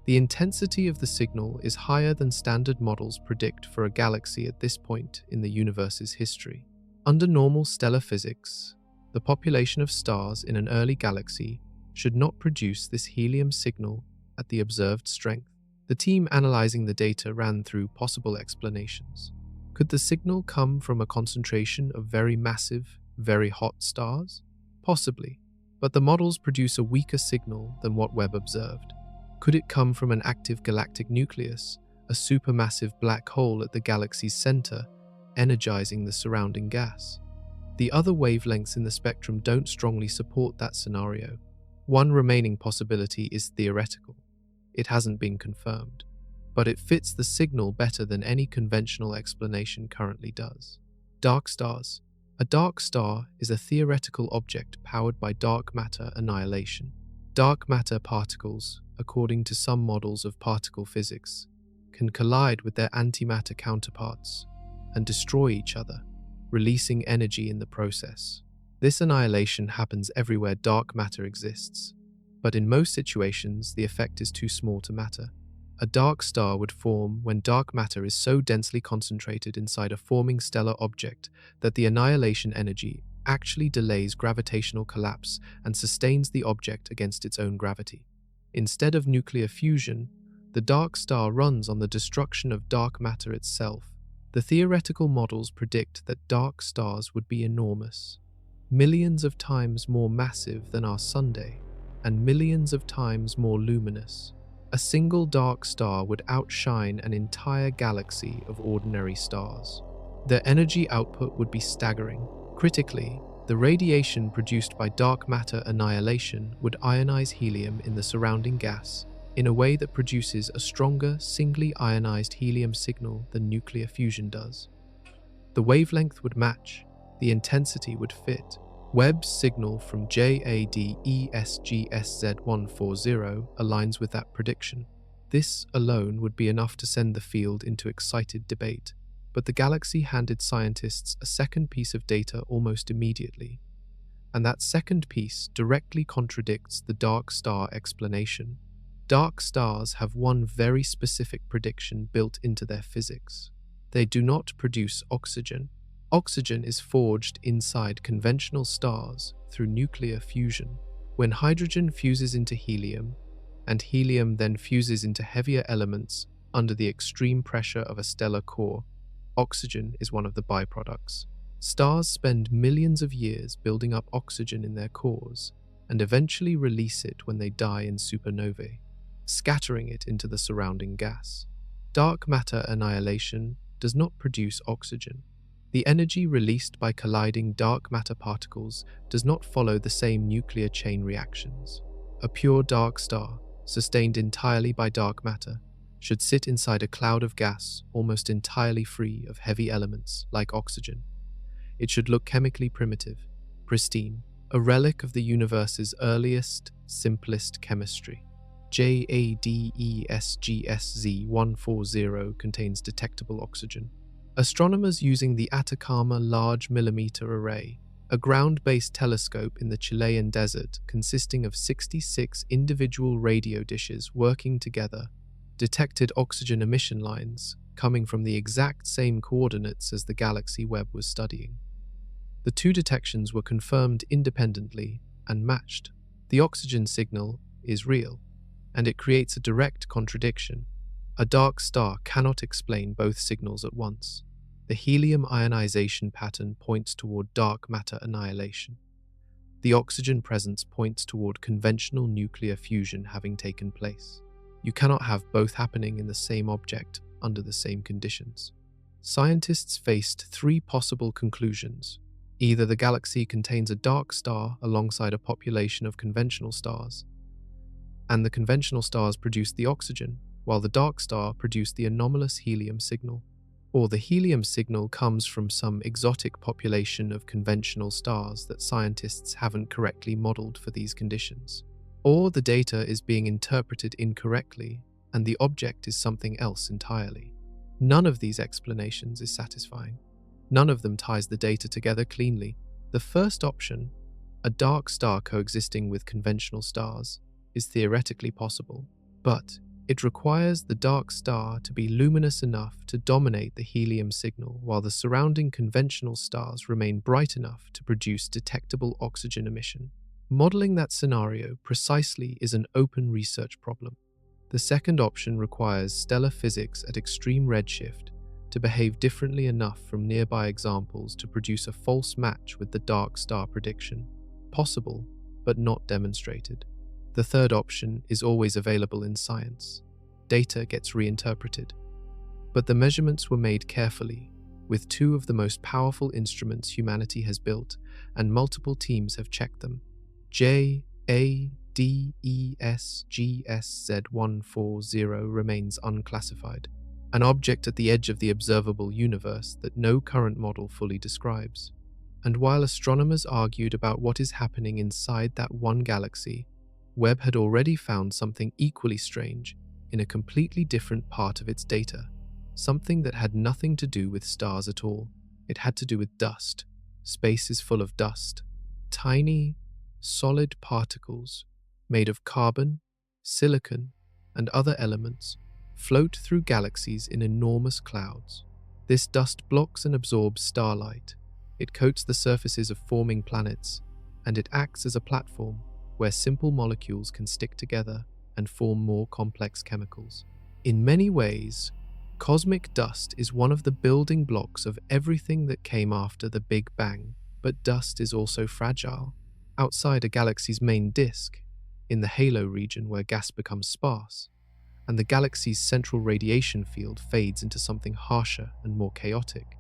The intensity of the signal is higher than standard models predict for a galaxy at this point in the universe's history. Under normal stellar physics, the population of stars in an early galaxy should not produce this helium signal at the observed strength. The team analyzing the data ran through possible explanations. Could the signal come from a concentration of very massive, very hot stars? Possibly, but the models produce a weaker signal than what Webb observed. Could it come from an active galactic nucleus, a supermassive black hole at the galaxy's center, energizing the surrounding gas? The other wavelengths in the spectrum don't strongly support that scenario. One remaining possibility is theoretical. It hasn't been confirmed, but it fits the signal better than any conventional explanation currently does. Dark stars. A dark star is a theoretical object powered by dark matter annihilation. Dark matter particles, according to some models of particle physics, can collide with their antimatter counterparts and destroy each other, releasing energy in the process. This annihilation happens everywhere dark matter exists, but in most situations the effect is too small to matter. A dark star would form when dark matter is so densely concentrated inside a forming stellar object that the annihilation energy actually delays gravitational collapse and sustains the object against its own gravity. Instead of nuclear fusion, the dark star runs on the destruction of dark matter itself. The theoretical models predict that dark stars would be enormous, millions of times more massive than our Sunday, and millions of times more luminous. A single dark star would outshine an entire galaxy of ordinary stars. Their energy output would be staggering. Critically, the radiation produced by dark matter annihilation would ionize helium in the surrounding gas in a way that produces a stronger, singly ionized helium signal than nuclear fusion does. The wavelength would match, the intensity would fit. Webb's signal from JADESGSZ140 aligns with that prediction. This alone would be enough to send the field into excited debate. But the galaxy handed scientists a second piece of data almost immediately. And that second piece directly contradicts the dark star explanation. Dark stars have one very specific prediction built into their physics. They do not produce oxygen. Oxygen is forged inside conventional stars through nuclear fusion. When hydrogen fuses into helium, and helium then fuses into heavier elements under the extreme pressure of a stellar core, oxygen is one of the byproducts. Stars spend millions of years building up oxygen in their cores and eventually release it when they die in supernovae, scattering it into the surrounding gas. Dark matter annihilation does not produce oxygen. The energy released by colliding dark matter particles does not follow the same nuclear chain reactions. A pure dark star, sustained entirely by dark matter, should sit inside a cloud of gas almost entirely free of heavy elements like oxygen. It should look chemically primitive, pristine, a relic of the universe's earliest, simplest chemistry. JADESGSZ140 contains detectable oxygen. Astronomers using the Atacama Large Millimeter Array, a ground-based telescope in the Chilean desert consisting of 66 individual radio dishes working together, detected oxygen emission lines coming from the exact same coordinates as the galaxy Webb was studying. The two detections were confirmed independently and matched. The oxygen signal is real, and it creates a direct contradiction. A dark star cannot explain both signals at once. The helium ionization pattern points toward dark matter annihilation. The oxygen presence points toward conventional nuclear fusion having taken place. You cannot have both happening in the same object under the same conditions. Scientists faced three possible conclusions. Either the galaxy contains a dark star alongside a population of conventional stars, and the conventional stars produce the oxygen, while the dark star produced the anomalous helium signal. Or the helium signal comes from some exotic population of conventional stars that scientists haven't correctly modeled for these conditions. Or the data is being interpreted incorrectly, and the object is something else entirely. None of these explanations is satisfying. None of them ties the data together cleanly. The first option, a dark star coexisting with conventional stars, is theoretically possible, but it requires the dark star to be luminous enough to dominate the helium signal while the surrounding conventional stars remain bright enough to produce detectable oxygen emission. Modeling that scenario precisely is an open research problem. The second option requires stellar physics at extreme redshift to behave differently enough from nearby examples to produce a false match with the dark star prediction. Possible, but not demonstrated. The third option is always available in science. Data gets reinterpreted. But the measurements were made carefully, with two of the most powerful instruments humanity has built, and multiple teams have checked them. JADESGSZ140 remains unclassified, an object at the edge of the observable universe that no current model fully describes. And while astronomers argued about what is happening inside that one galaxy, Webb had already found something equally strange in a completely different part of its data, something that had nothing to do with stars at all. It had to do with dust. Space is full of dust. Tiny, solid particles made of carbon, silicon, and other elements, float through galaxies in enormous clouds. This dust blocks and absorbs starlight. It coats the surfaces of forming planets, and it acts as a platform where simple molecules can stick together and form more complex chemicals. In many ways, cosmic dust is one of the building blocks of everything that came after the Big Bang, but dust is also fragile. Outside a galaxy's main disk, in the halo region where gas becomes sparse, and the galaxy's central radiation field fades into something harsher and more chaotic,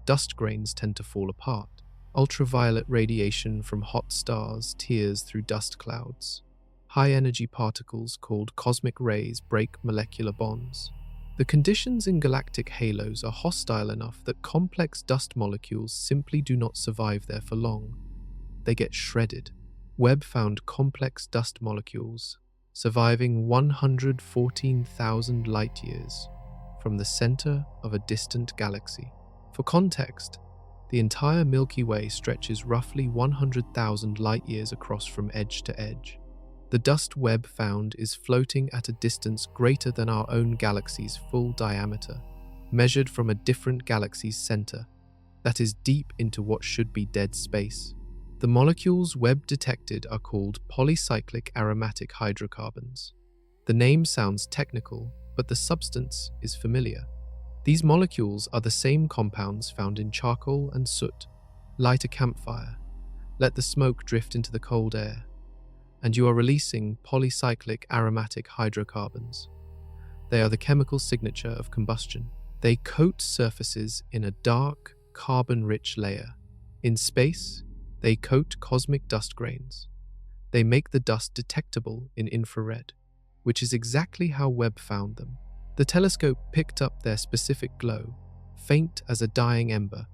dust grains tend to fall apart. Ultraviolet radiation from hot stars tears through dust clouds. High-energy particles called cosmic rays break molecular bonds. The conditions in galactic halos are hostile enough that complex dust molecules simply do not survive there for long. They get shredded. Webb found complex dust molecules surviving 114,000 light-years from the center of a distant galaxy. For context, the entire Milky Way stretches roughly 100,000 light-years across from edge to edge. The dust Webb found is floating at a distance greater than our own galaxy's full diameter, measured from a different galaxy's center, that is deep into what should be dead space. The molecules Webb detected are called polycyclic aromatic hydrocarbons. The name sounds technical, but the substance is familiar. These molecules are the same compounds found in charcoal and soot. Light a campfire, let the smoke drift into the cold air, and you are releasing polycyclic aromatic hydrocarbons. They are the chemical signature of combustion. They coat surfaces in a dark, carbon-rich layer. In space, they coat cosmic dust grains. They make the dust detectable in infrared, which is exactly how Webb found them. The telescope picked up their specific glow, faint as a dying ember,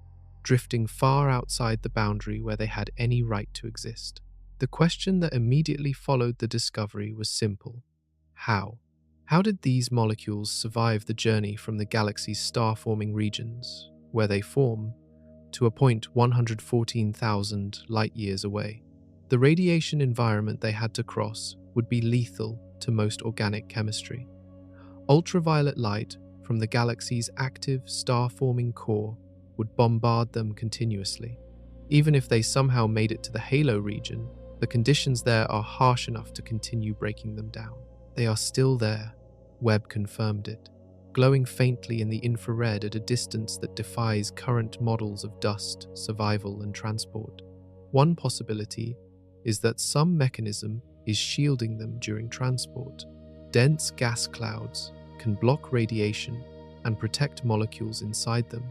drifting far outside the boundary where they had any right to exist. The question that immediately followed the discovery was simple. How? How did these molecules survive the journey from the galaxy's star-forming regions, where they form, to a point 114,000 light-years away? The radiation environment they had to cross would be lethal to most organic chemistry. Ultraviolet light from the galaxy's active star-forming core would bombard them continuously. Even if they somehow made it to the halo region, the conditions there are harsh enough to continue breaking them down. They are still there, Webb confirmed it, glowing faintly in the infrared at a distance that defies current models of dust, survival, and transport. One possibility is that some mechanism is shielding them during transport. Dense gas clouds can block radiation and protect molecules inside them,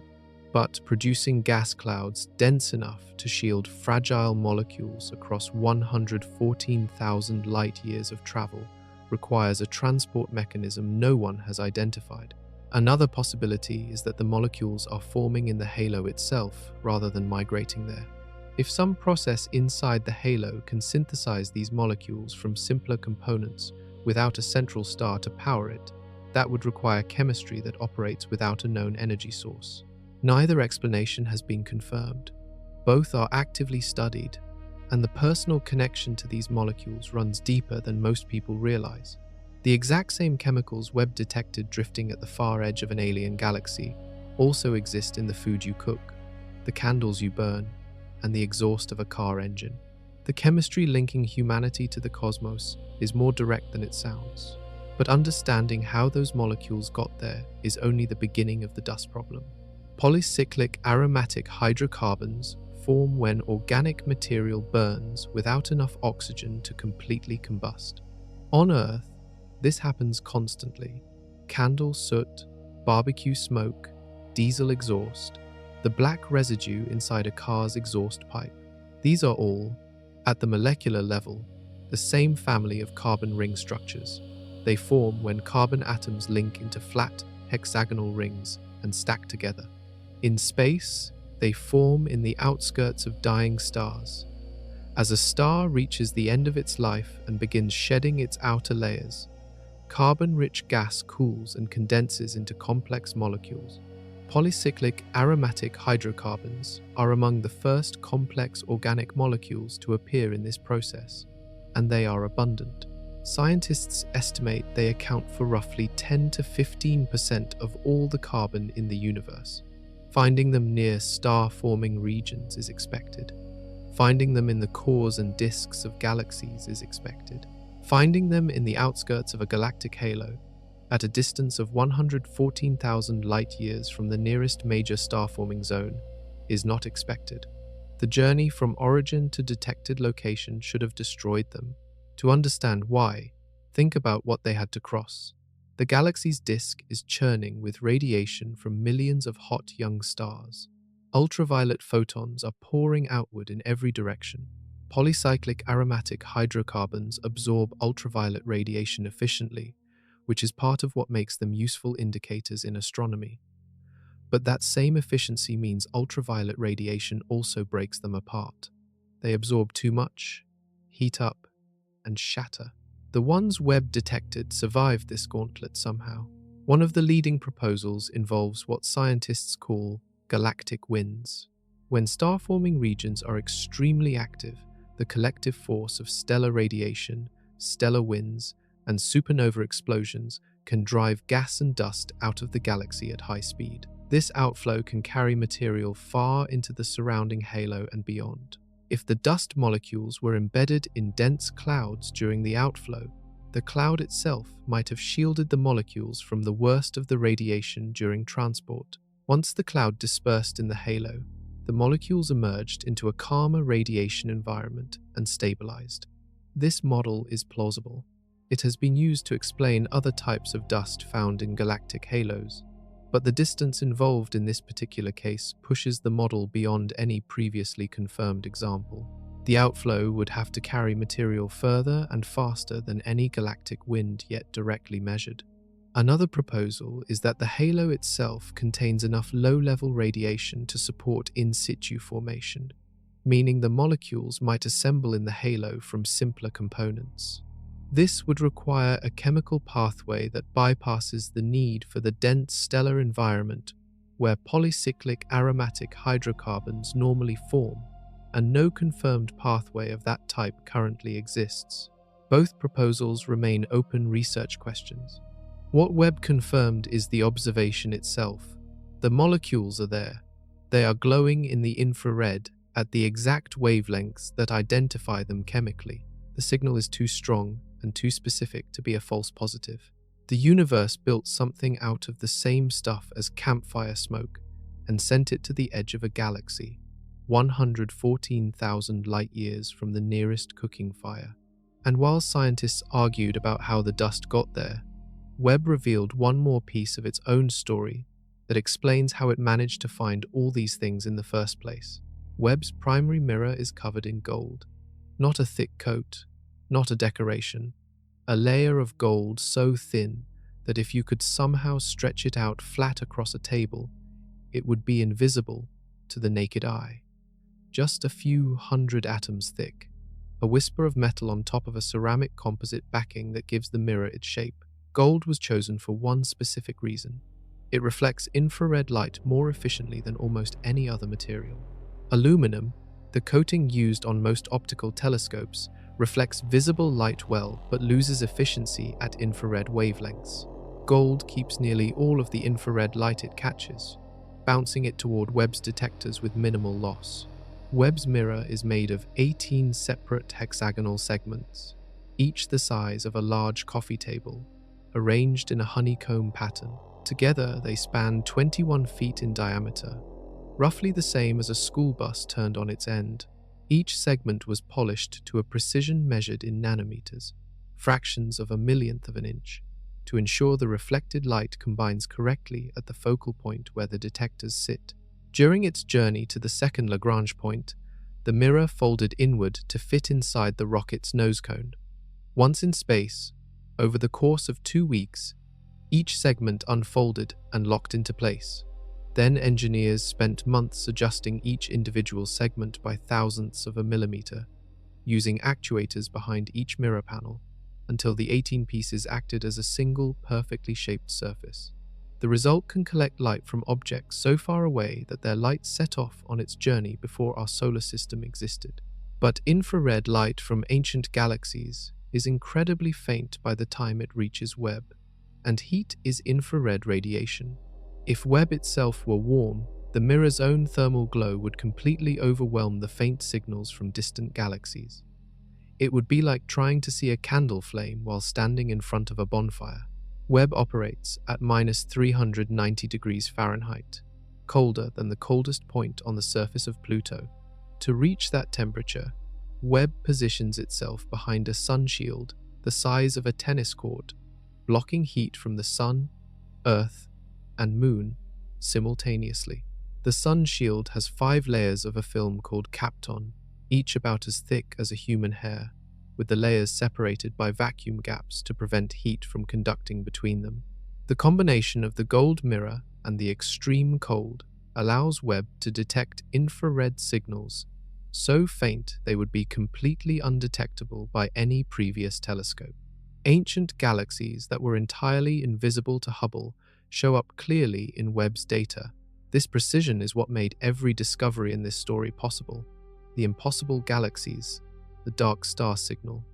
but producing gas clouds dense enough to shield fragile molecules across 114,000 light-years of travel requires a transport mechanism no one has identified. Another possibility is that the molecules are forming in the halo itself rather than migrating there. If some process inside the halo can synthesize these molecules from simpler components without a central star to power it, that would require chemistry that operates without a known energy source. Neither explanation has been confirmed. Both are actively studied, and the personal connection to these molecules runs deeper than most people realize. The exact same chemicals Webb detected drifting at the far edge of an alien galaxy also exist in the food you cook, the candles you burn, and the exhaust of a car engine. The chemistry linking humanity to the cosmos is more direct than it sounds, but understanding how those molecules got there is only the beginning of the dust problem. Polycyclic aromatic hydrocarbons form when organic material burns without enough oxygen to completely combust. On Earth, this happens constantly. Candle soot, barbecue smoke, diesel exhaust, the black residue inside a car's exhaust pipe. These are all, at the molecular level, the same family of carbon ring structures. They form when carbon atoms link into flat, hexagonal rings and stack together. In space, they form in the outskirts of dying stars. As a star reaches the end of its life and begins shedding its outer layers, carbon-rich gas cools and condenses into complex molecules. Polycyclic aromatic hydrocarbons are among the first complex organic molecules to appear in this process, and they are abundant. Scientists estimate they account for roughly 10 to 15% of all the carbon in the universe. Finding them near star-forming regions is expected. Finding them in the cores and disks of galaxies is expected. Finding them in the outskirts of a galactic halo, at a distance of 114,000 light-years from the nearest major star-forming zone, is not expected. The journey from origin to detected location should have destroyed them. To understand why, think about what they had to cross. The galaxy's disk is churning with radiation from millions of hot young stars. Ultraviolet photons are pouring outward in every direction. Polycyclic aromatic hydrocarbons absorb ultraviolet radiation efficiently, which is part of what makes them useful indicators in astronomy. But that same efficiency means ultraviolet radiation also breaks them apart. They absorb too much, heat up, and shatter. The ones Webb detected survived this gauntlet somehow. One of the leading proposals involves what scientists call galactic winds. When star-forming regions are extremely active, the collective force of stellar radiation, stellar winds, and supernova explosions can drive gas and dust out of the galaxy at high speed. This outflow can carry material far into the surrounding halo and beyond. If the dust molecules were embedded in dense clouds during the outflow, the cloud itself might have shielded the molecules from the worst of the radiation during transport. Once the cloud dispersed in the halo, the molecules emerged into a calmer radiation environment and stabilized. This model is plausible. It has been used to explain other types of dust found in galactic halos, but the distance involved in this particular case pushes the model beyond any previously confirmed example. The outflow would have to carry material further and faster than any galactic wind yet directly measured. Another proposal is that the halo itself contains enough low-level radiation to support in situ formation, meaning the molecules might assemble in the halo from simpler components. This would require a chemical pathway that bypasses the need for the dense stellar environment where polycyclic aromatic hydrocarbons normally form, and no confirmed pathway of that type currently exists. Both proposals remain open research questions. What Webb confirmed is the observation itself. The molecules are there. They are glowing in the infrared at the exact wavelengths that identify them chemically. The signal is too strong and too specific to be a false positive. The universe built something out of the same stuff as campfire smoke and sent it to the edge of a galaxy, 114,000 light-years from the nearest cooking fire. And while scientists argued about how the dust got there, Webb revealed one more piece of its own story that explains how it managed to find all these things in the first place. Webb's primary mirror is covered in gold. Not a thick coat, not a decoration, a layer of gold so thin that if you could somehow stretch it out flat across a table, it would be invisible to the naked eye. Just a few hundred atoms thick, a whisper of metal on top of a ceramic composite backing that gives the mirror its shape. Gold was chosen for one specific reason. It reflects infrared light more efficiently than almost any other material. Aluminum, the coating used on most optical telescopes, reflects visible light well but loses efficiency at infrared wavelengths. Gold keeps nearly all of the infrared light it catches, bouncing it toward Webb's detectors with minimal loss. Webb's mirror is made of 18 separate hexagonal segments, each the size of a large coffee table, arranged in a honeycomb pattern. Together, they span 21 feet in diameter, roughly the same as a school bus turned on its end. Each segment was polished to a precision measured in nanometers, fractions of a millionth of an inch, to ensure the reflected light combines correctly at the focal point where the detectors sit. During its journey to the second Lagrange point, the mirror folded inward to fit inside the rocket's nose cone. Once in space, over the course of 2 weeks, each segment unfolded and locked into place. Then engineers spent months adjusting each individual segment by thousandths of a millimeter, using actuators behind each mirror panel, until the 18 pieces acted as a single, perfectly shaped surface. The result can collect light from objects so far away that their light set off on its journey before our solar system existed. But infrared light from ancient galaxies is incredibly faint by the time it reaches Webb, and heat is infrared radiation. If Webb itself were warm, the mirror's own thermal glow would completely overwhelm the faint signals from distant galaxies. It would be like trying to see a candle flame while standing in front of a bonfire. Webb operates at -390 degrees Fahrenheit, colder than the coldest point on the surface of Pluto. To reach that temperature, Webb positions itself behind a sun shield the size of a tennis court, blocking heat from the sun, Earth, and Moon simultaneously. The sun shield has 5 layers of a film called kapton, each about as thick as a human hair, with the layers separated by vacuum gaps to prevent heat from conducting between them. The combination of the gold mirror and the extreme cold allows Webb to detect infrared signals so faint they would be completely undetectable by any previous telescope. Ancient galaxies that were entirely invisible to Hubble show up clearly in Webb's data. This precision is what made every discovery in this story possible. The impossible galaxies, the dark star signal,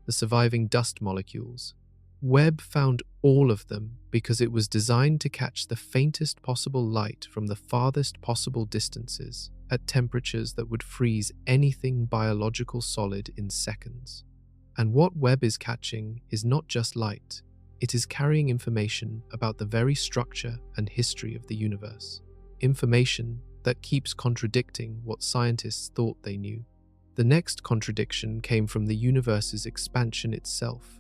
the surviving dust molecules. Webb found all of them because it was designed to catch the faintest possible light from the farthest possible distances at temperatures that would freeze anything biological solid in seconds. And what Webb is catching is not just light, it is carrying information about the very structure and history of the universe. Information that keeps contradicting what scientists thought they knew. The next contradiction came from the universe's expansion itself,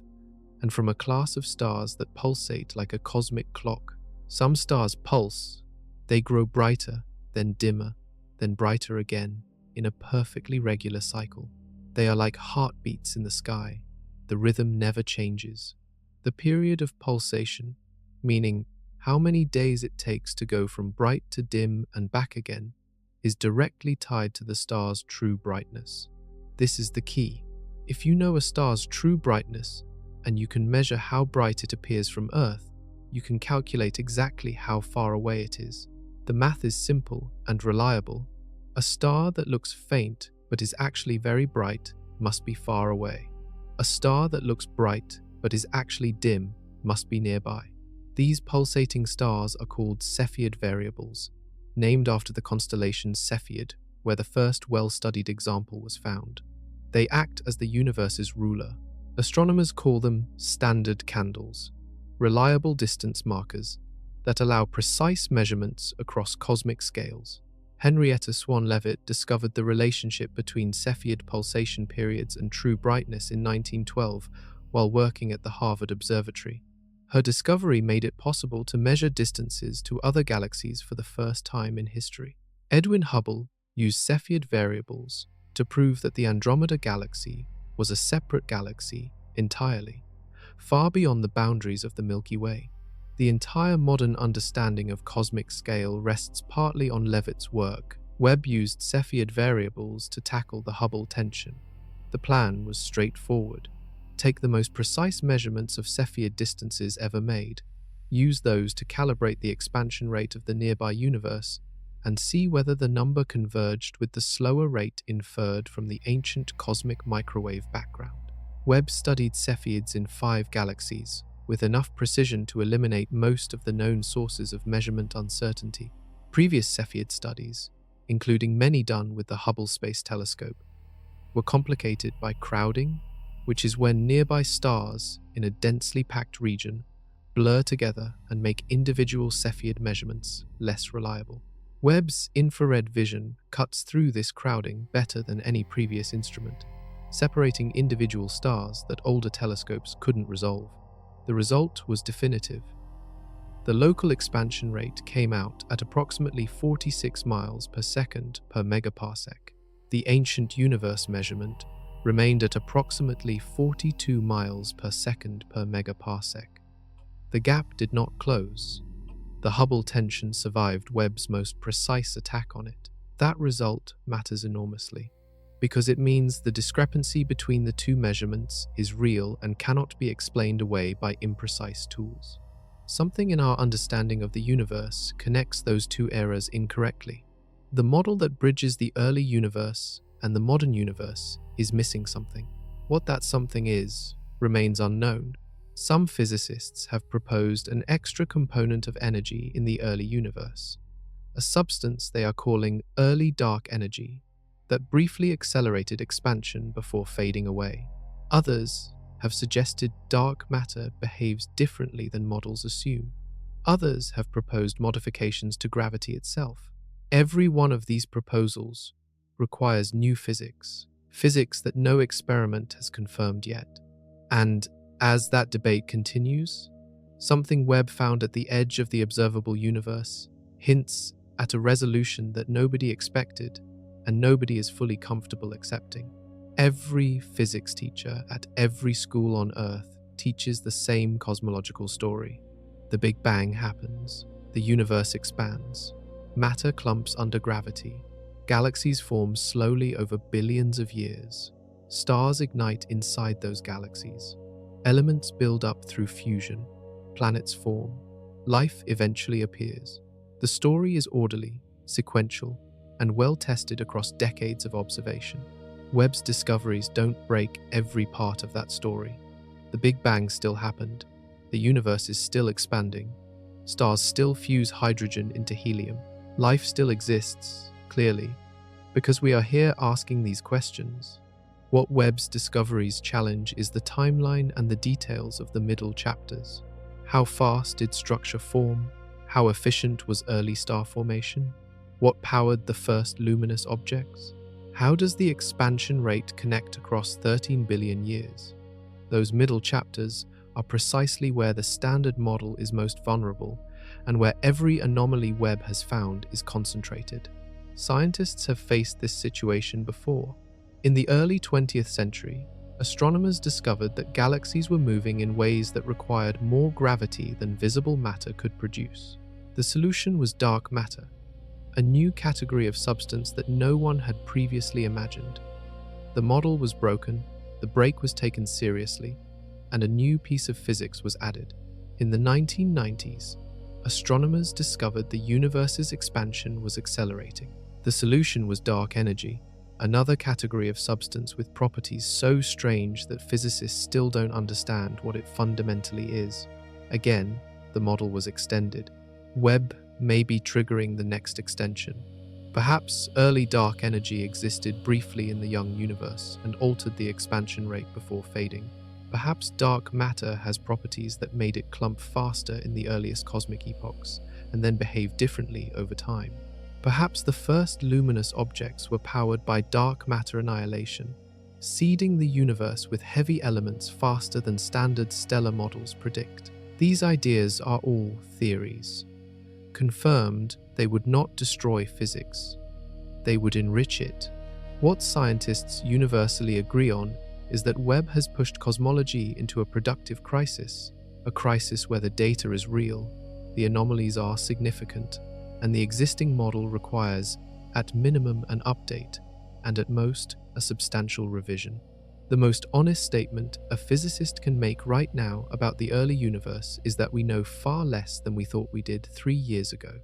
and from a class of stars that pulsate like a cosmic clock. Some stars pulse, they grow brighter, then dimmer, then brighter again, in a perfectly regular cycle. They are like heartbeats in the sky. The rhythm never changes. The period of pulsation, meaning how many days it takes to go from bright to dim and back again, is directly tied to the star's true brightness. This is the key. If you know a star's true brightness, and you can measure how bright it appears from Earth, you can calculate exactly how far away it is. The math is simple and reliable. A star that looks faint but is actually very bright must be far away. A star that looks bright but is actually dim must be nearby. These pulsating stars are called Cepheid variables, named after the constellation Cepheid, where the first well-studied example was found. They act as the universe's ruler. Astronomers call them standard candles, reliable distance markers that allow precise measurements across cosmic scales. Henrietta Swan-Leavitt discovered the relationship between Cepheid pulsation periods and true brightness in 1912 while working at the Harvard Observatory. Her discovery made it possible to measure distances to other galaxies for the first time in history. Edwin Hubble used Cepheid variables to prove that the Andromeda Galaxy was a separate galaxy entirely, far beyond the boundaries of the Milky Way. The entire modern understanding of cosmic scale rests partly on Leavitt's work. Webb used Cepheid variables to tackle the Hubble tension. The plan was straightforward. Take the most precise measurements of Cepheid distances ever made, use those to calibrate the expansion rate of the nearby universe, and see whether the number converged with the slower rate inferred from the ancient cosmic microwave background. Webb studied Cepheids in 5 galaxies, with enough precision to eliminate most of the known sources of measurement uncertainty. Previous Cepheid studies, including many done with the Hubble Space Telescope, were complicated by crowding, which is when nearby stars in a densely packed region blur together and make individual Cepheid measurements less reliable. Webb's infrared vision cuts through this crowding better than any previous instrument, separating individual stars that older telescopes couldn't resolve. The result was definitive. The local expansion rate came out at approximately 46 miles per second per megaparsec. The ancient universe measurement remained at approximately 42 miles per second per megaparsec. The gap did not close. The Hubble tension survived Webb's most precise attack on it. That result matters enormously, because it means the discrepancy between the two measurements is real and cannot be explained away by imprecise tools. Something in our understanding of the universe connects those two eras incorrectly. The model that bridges the early universe and the modern universe is missing something. What that something is remains unknown. Some physicists have proposed an extra component of energy in the early universe, a substance they are calling early dark energy that briefly accelerated expansion before fading away. Others have suggested dark matter behaves differently than models assume. Others have proposed modifications to gravity itself. Every one of these proposals requires new physics, physics that no experiment has confirmed yet. And as that debate continues, something Webb found at the edge of the observable universe hints at a resolution that nobody expected and nobody is fully comfortable accepting. Every physics teacher at every school on Earth teaches the same cosmological story. The Big Bang happens, the universe expands, matter clumps under gravity, galaxies form slowly over billions of years, stars ignite inside those galaxies, elements build up through fusion, planets form, life eventually appears. The story is orderly, sequential, and well tested across decades of observation. Webb's discoveries don't break every part of that story. The Big Bang still happened. The universe is still expanding. Stars still fuse hydrogen into helium. Life still exists, clearly, because we are here asking these questions. What Webb's discoveries challenge is the timeline and the details of the middle chapters. How fast did structure form? How efficient was early star formation? What powered the first luminous objects? How does the expansion rate connect across 13 billion years? Those middle chapters are precisely where the standard model is most vulnerable and where every anomaly Webb has found is concentrated. Scientists have faced this situation before. In the early 20th century, astronomers discovered that galaxies were moving in ways that required more gravity than visible matter could produce. The solution was dark matter, a new category of substance that no one had previously imagined. The model was broken, the break was taken seriously, and a new piece of physics was added. In the 1990s, astronomers discovered the universe's expansion was accelerating. The solution was dark energy, another category of substance with properties so strange that physicists still don't understand what it fundamentally is. Again, the model was extended. Webb may be triggering the next extension. Perhaps early dark energy existed briefly in the young universe and altered the expansion rate before fading. Perhaps dark matter has properties that made it clump faster in the earliest cosmic epochs and then behave differently over time. Perhaps the first luminous objects were powered by dark matter annihilation, seeding the universe with heavy elements faster than standard stellar models predict. These ideas are all theories. Confirmed, they would not destroy physics. They would enrich it. What scientists universally agree on is that Webb has pushed cosmology into a productive crisis, a crisis where the data is real, the anomalies are significant, and the existing model requires, at minimum, an update, and at most, a substantial revision. The most honest statement a physicist can make right now about the early universe is that we know far less than we thought we did 3 years ago.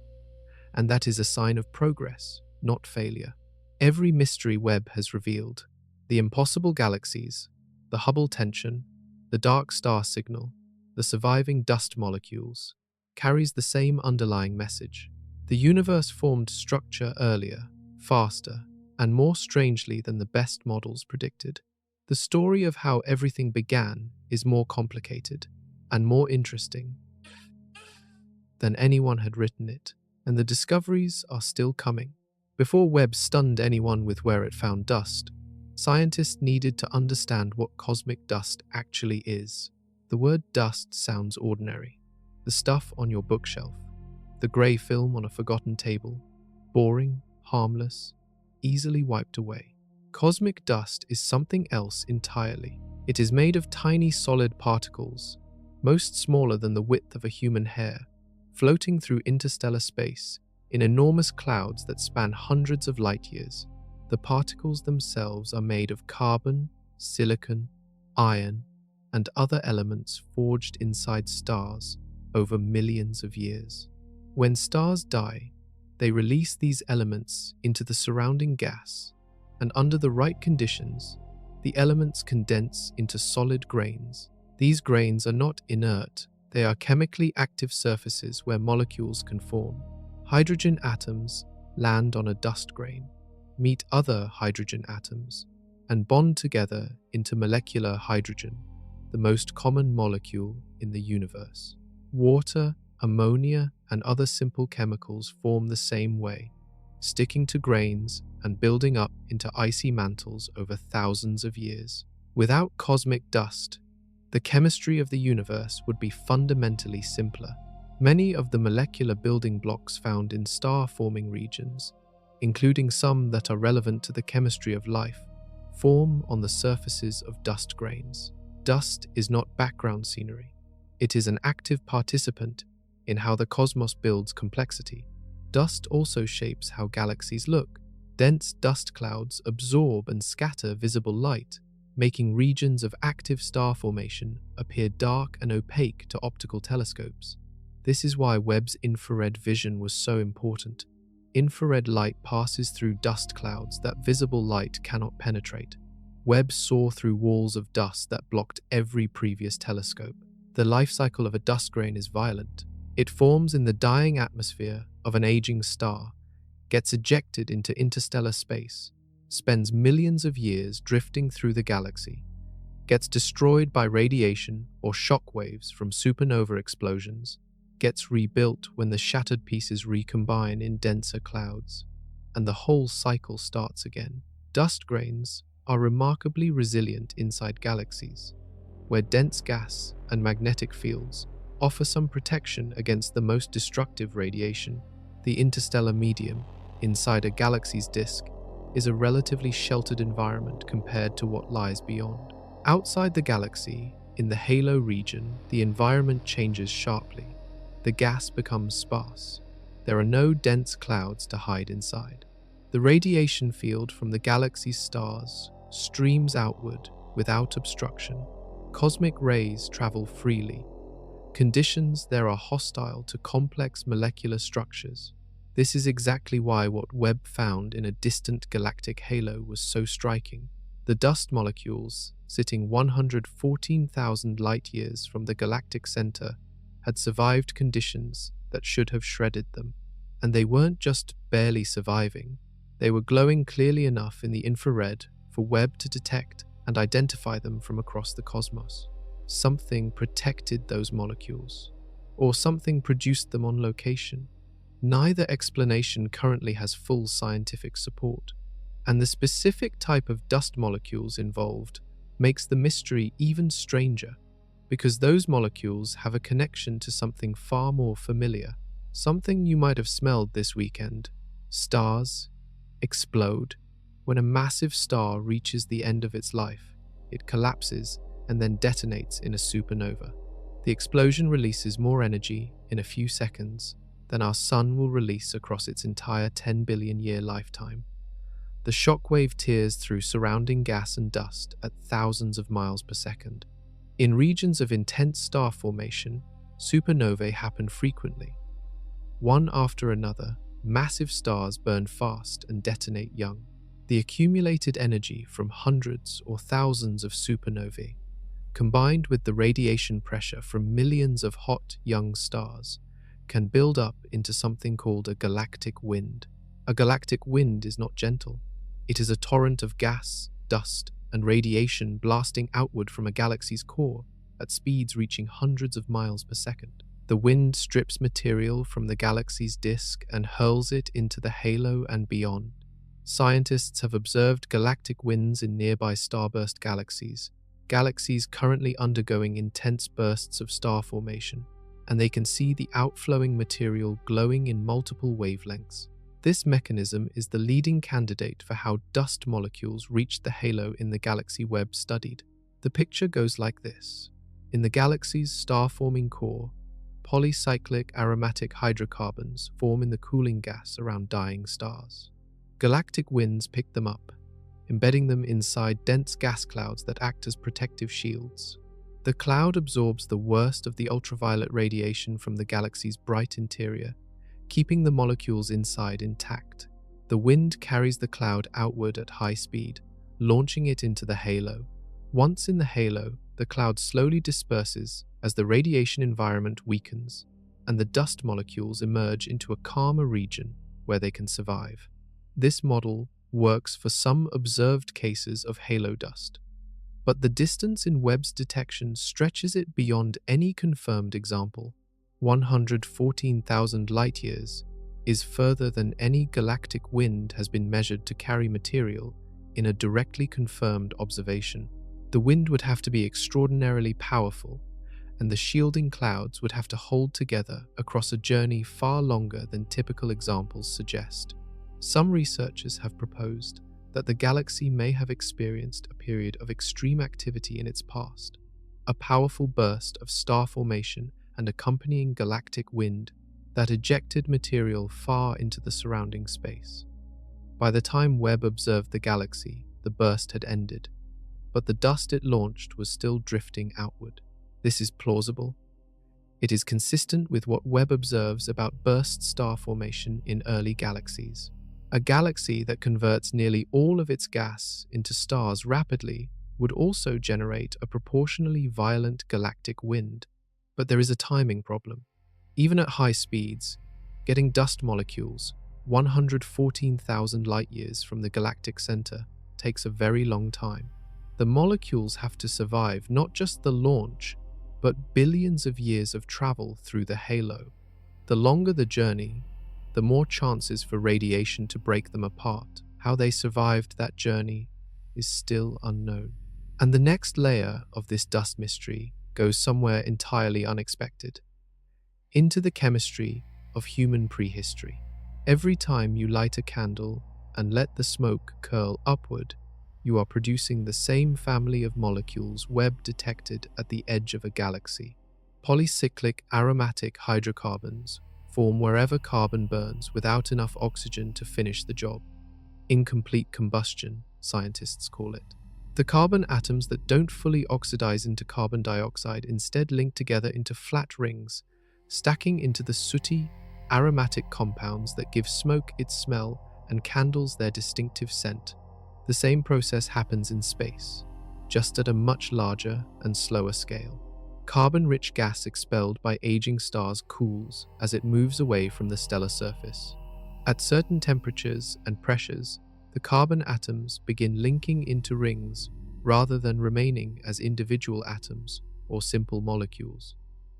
And that is a sign of progress, not failure. Every mystery Webb has revealed, the impossible galaxies, the Hubble tension, the dark star signal, the surviving dust molecules, carries the same underlying message. The universe formed structure earlier, faster, and more strangely than the best models predicted. The story of how everything began is more complicated and more interesting than anyone had written it, and the discoveries are still coming. Before Webb stunned anyone with where it found dust, scientists needed to understand what cosmic dust actually is. The word dust sounds ordinary. The stuff on your bookshelf, the grey film on a forgotten table, boring, harmless, easily wiped away. Cosmic dust is something else entirely. It is made of tiny solid particles, most smaller than the width of a human hair, floating through interstellar space in enormous clouds that span hundreds of light years. The particles themselves are made of carbon, silicon, iron, and other elements forged inside stars over millions of years. When stars die, they release these elements into the surrounding gas, and under the right conditions, the elements condense into solid grains. These grains are not inert, they are chemically active surfaces where molecules can form. Hydrogen atoms land on a dust grain, meet other hydrogen atoms, and bond together into molecular hydrogen, the most common molecule in the universe. Water, ammonia, and other simple chemicals form the same way, sticking to grains and building up into icy mantles over thousands of years. Without cosmic dust, the chemistry of the universe would be fundamentally simpler. Many of the molecular building blocks found in star-forming regions, including some that are relevant to the chemistry of life, form on the surfaces of dust grains. Dust is not background scenery. It is an active participant in how the cosmos builds complexity. Dust also shapes how galaxies look. Dense dust clouds absorb and scatter visible light, making regions of active star formation appear dark and opaque to optical telescopes. This is why Webb's infrared vision was so important. Infrared light passes through dust clouds that visible light cannot penetrate. Webb saw through walls of dust that blocked every previous telescope. The life cycle of a dust grain is violent. It forms in the dying atmosphere of an aging star, gets ejected into interstellar space, spends millions of years drifting through the galaxy, gets destroyed by radiation or shock waves from supernova explosions, gets rebuilt when the shattered pieces recombine in denser clouds, and the whole cycle starts again. Dust grains are remarkably resilient inside galaxies, where dense gas and magnetic fields offer some protection against the most destructive radiation. The interstellar medium inside a galaxy's disk is a relatively sheltered environment compared to what lies beyond. Outside the galaxy, in the halo region, the environment changes sharply. The gas becomes sparse. There are no dense clouds to hide inside. The radiation field from the galaxy's stars streams outward without obstruction. Cosmic rays travel freely. Conditions there are hostile to complex molecular structures. This is exactly why what Webb found in a distant galactic halo was so striking. The dust molecules, sitting 114,000 light-years from the galactic center, had survived conditions that should have shredded them. And they weren't just barely surviving, they were glowing clearly enough in the infrared for Webb to detect and identify them from across the cosmos. Something protected those molecules, or something produced them on location. Neither explanation currently has full scientific support, and the specific type of dust molecules involved makes the mystery even stranger, because those molecules have a connection to something far more familiar, something you might have smelled this weekend. Stars explode. When a massive star reaches the end of its life, it collapses and then detonates in a supernova. The explosion releases more energy in a few seconds than our sun will release across its entire 10 billion year lifetime. The shockwave tears through surrounding gas and dust at thousands of miles per second. In regions of intense star formation, supernovae happen frequently. One after another, massive stars burn fast and detonate young. The accumulated energy from hundreds or thousands of supernovae, combined with the radiation pressure from millions of hot, young stars, can build up into something called a galactic wind. A galactic wind is not gentle. It is a torrent of gas, dust, and radiation blasting outward from a galaxy's core at speeds reaching hundreds of miles per second. The wind strips material from the galaxy's disk and hurls it into the halo and beyond. Scientists have observed galactic winds in nearby starburst galaxies currently undergoing intense bursts of star formation, and they can see the outflowing material glowing in multiple wavelengths. This mechanism is the leading candidate for how dust molecules reached the halo in the galaxy Webb studied. The picture goes like this. In the galaxy's star-forming core, polycyclic aromatic hydrocarbons form in the cooling gas around dying stars. Galactic winds pick them up, embedding them inside dense gas clouds that act as protective shields. The cloud absorbs the worst of the ultraviolet radiation from the galaxy's bright interior, keeping the molecules inside intact. The wind carries the cloud outward at high speed, launching it into the halo. Once in the halo, the cloud slowly disperses as the radiation environment weakens, and the dust molecules emerge into a calmer region where they can survive. This model works for some observed cases of halo dust, but the distance in Webb's detection stretches it beyond any confirmed example. 114,000 light-years is further than any galactic wind has been measured to carry material in a directly confirmed observation. The wind would have to be extraordinarily powerful, and the shielding clouds would have to hold together across a journey far longer than typical examples suggest. Some researchers have proposed that the galaxy may have experienced a period of extreme activity in its past, a powerful burst of star formation and accompanying galactic wind that ejected material far into the surrounding space. By the time Webb observed the galaxy, the burst had ended, but the dust it launched was still drifting outward. This is plausible. It is consistent with what Webb observes about burst star formation in early galaxies. A galaxy that converts nearly all of its gas into stars rapidly would also generate a proportionally violent galactic wind. But there is a timing problem. Even at high speeds, getting dust molecules 114,000 light-years from the galactic center takes a very long time. The molecules have to survive not just the launch, but billions of years of travel through the halo. The longer the journey, the more chances for radiation to break them apart. How they survived that journey is still unknown. And the next layer of this dust mystery goes somewhere entirely unexpected, into the chemistry of human prehistory. Every time you light a candle and let the smoke curl upward, you are producing the same family of molecules Webb detected at the edge of a galaxy. Polycyclic aromatic hydrocarbons form wherever carbon burns without enough oxygen to finish the job. Incomplete combustion, scientists call it. The carbon atoms that don't fully oxidize into carbon dioxide instead link together into flat rings, stacking into the sooty, aromatic compounds that give smoke its smell and candles their distinctive scent. The same process happens in space, just at a much larger and slower scale. Carbon-rich gas expelled by aging stars cools as it moves away from the stellar surface. At certain temperatures and pressures, the carbon atoms begin linking into rings rather than remaining as individual atoms or simple molecules.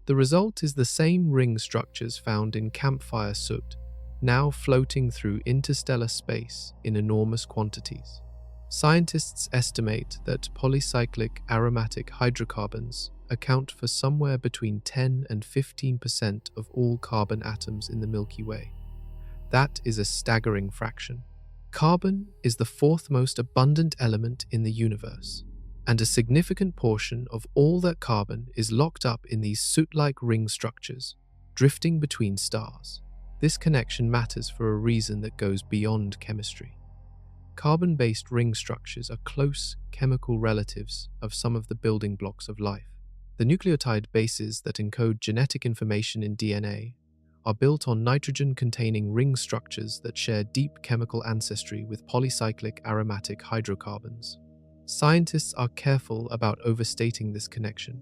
The result is the same ring structures found in campfire soot, now floating through interstellar space in enormous quantities. Scientists estimate that polycyclic aromatic hydrocarbons account for somewhere between 10 and 15% of all carbon atoms in the Milky Way. That is a staggering fraction. Carbon is the fourth most abundant element in the universe, and a significant portion of all that carbon is locked up in these soot-like ring structures, drifting between stars. This connection matters for a reason that goes beyond chemistry. Carbon-based ring structures are close chemical relatives of some of the building blocks of life. The nucleotide bases that encode genetic information in DNA are built on nitrogen-containing ring structures that share deep chemical ancestry with polycyclic aromatic hydrocarbons. Scientists are careful about overstating this connection.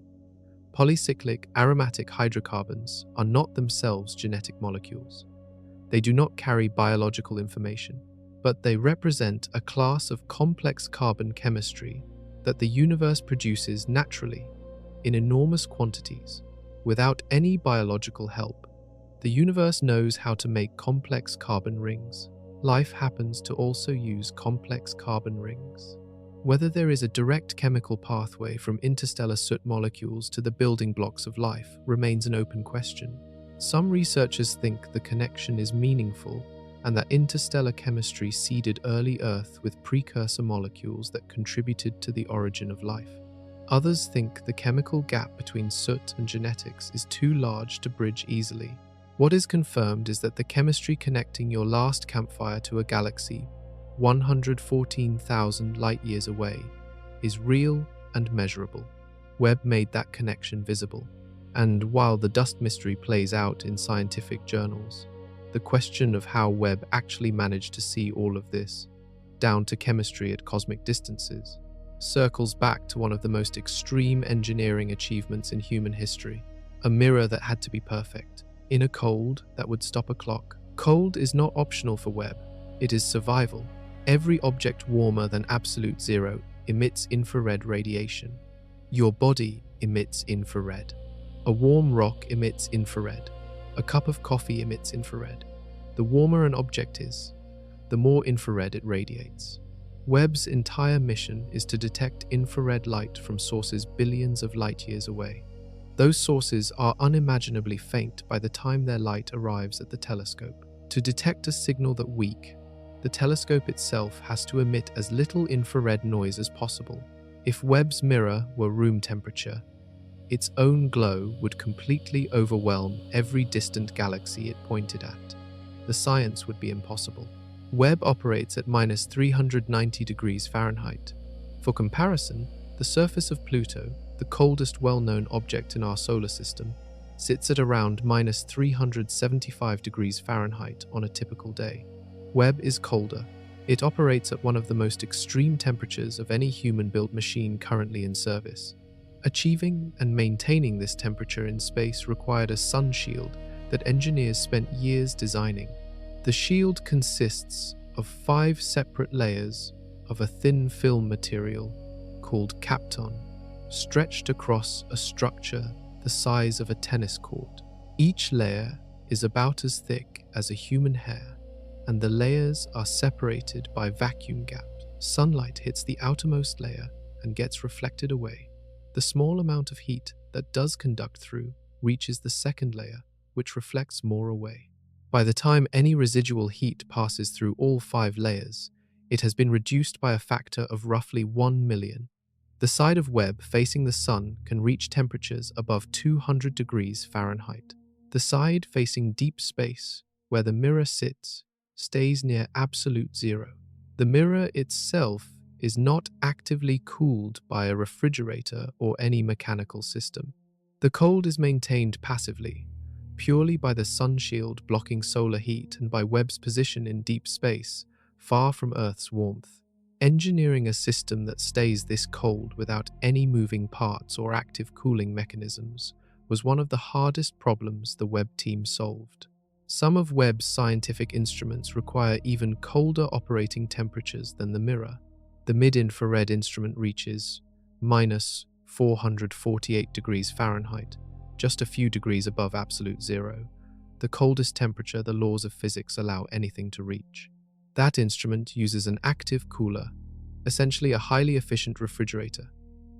Polycyclic aromatic hydrocarbons are not themselves genetic molecules. They do not carry biological information, but they represent a class of complex carbon chemistry that the universe produces naturally in enormous quantities without any biological help. The universe knows how to make complex carbon rings. Life happens to also use complex carbon rings. Whether there is a direct chemical pathway from interstellar soot molecules to the building blocks of life remains an open question. Some researchers think the connection is meaningful and that interstellar chemistry seeded early Earth with precursor molecules that contributed to the origin of life. Others think the chemical gap between soot and genetics is too large to bridge easily. What is confirmed is that the chemistry connecting your last campfire to a galaxy 114,000 light-years away is real and measurable. Webb made that connection visible, and while the dust mystery plays out in scientific journals, The question of how Webb actually managed to see all of this, down to chemistry at cosmic distances, circles back to one of the most extreme engineering achievements in human history: a mirror that had to be perfect, in a cold that would stop a clock. Cold is not optional for Webb, it is survival. Every object warmer than absolute zero emits infrared radiation. Your body emits infrared. A warm rock emits infrared. A cup of coffee emits infrared. The warmer an object is, the more infrared it radiates. Webb's entire mission is to detect infrared light from sources billions of light years away. Those sources are unimaginably faint by the time their light arrives at the telescope. To detect a signal that weak, the telescope itself has to emit as little infrared noise as possible. If Webb's mirror were room temperature, its own glow would completely overwhelm every distant galaxy it pointed at. The science would be impossible. Webb operates at -390 degrees Fahrenheit. For comparison, the surface of Pluto, the coldest well-known object in our solar system, sits at around -375 degrees Fahrenheit on a typical day. Webb is colder. It operates at one of the most extreme temperatures of any human-built machine currently in service. Achieving and maintaining this temperature in space required a sun shield that engineers spent years designing. The shield consists of 5 separate layers of a thin film material called kapton, stretched across a structure the size of a tennis court. Each layer is about as thick as a human hair, and the layers are separated by vacuum gaps. Sunlight hits the outermost layer and gets reflected away. The small amount of heat that does conduct through reaches the second layer, which reflects more away. By the time any residual heat passes through all 5 layers, it has been reduced by a factor of roughly 1 million. The side of Webb facing the sun can reach temperatures above 200 degrees Fahrenheit. The side facing deep space, where the mirror sits, stays near absolute zero. The mirror itself is not actively cooled by a refrigerator or any mechanical system. The cold is maintained passively, purely by the sun shield blocking solar heat and by Webb's position in deep space, far from Earth's warmth. Engineering a system that stays this cold without any moving parts or active cooling mechanisms was one of the hardest problems the Webb team solved. Some of Webb's scientific instruments require even colder operating temperatures than the mirror. The mid-infrared instrument reaches -448 degrees Fahrenheit, just a few degrees above absolute zero, the coldest temperature the laws of physics allow anything to reach. That instrument uses an active cooler, essentially a highly efficient refrigerator,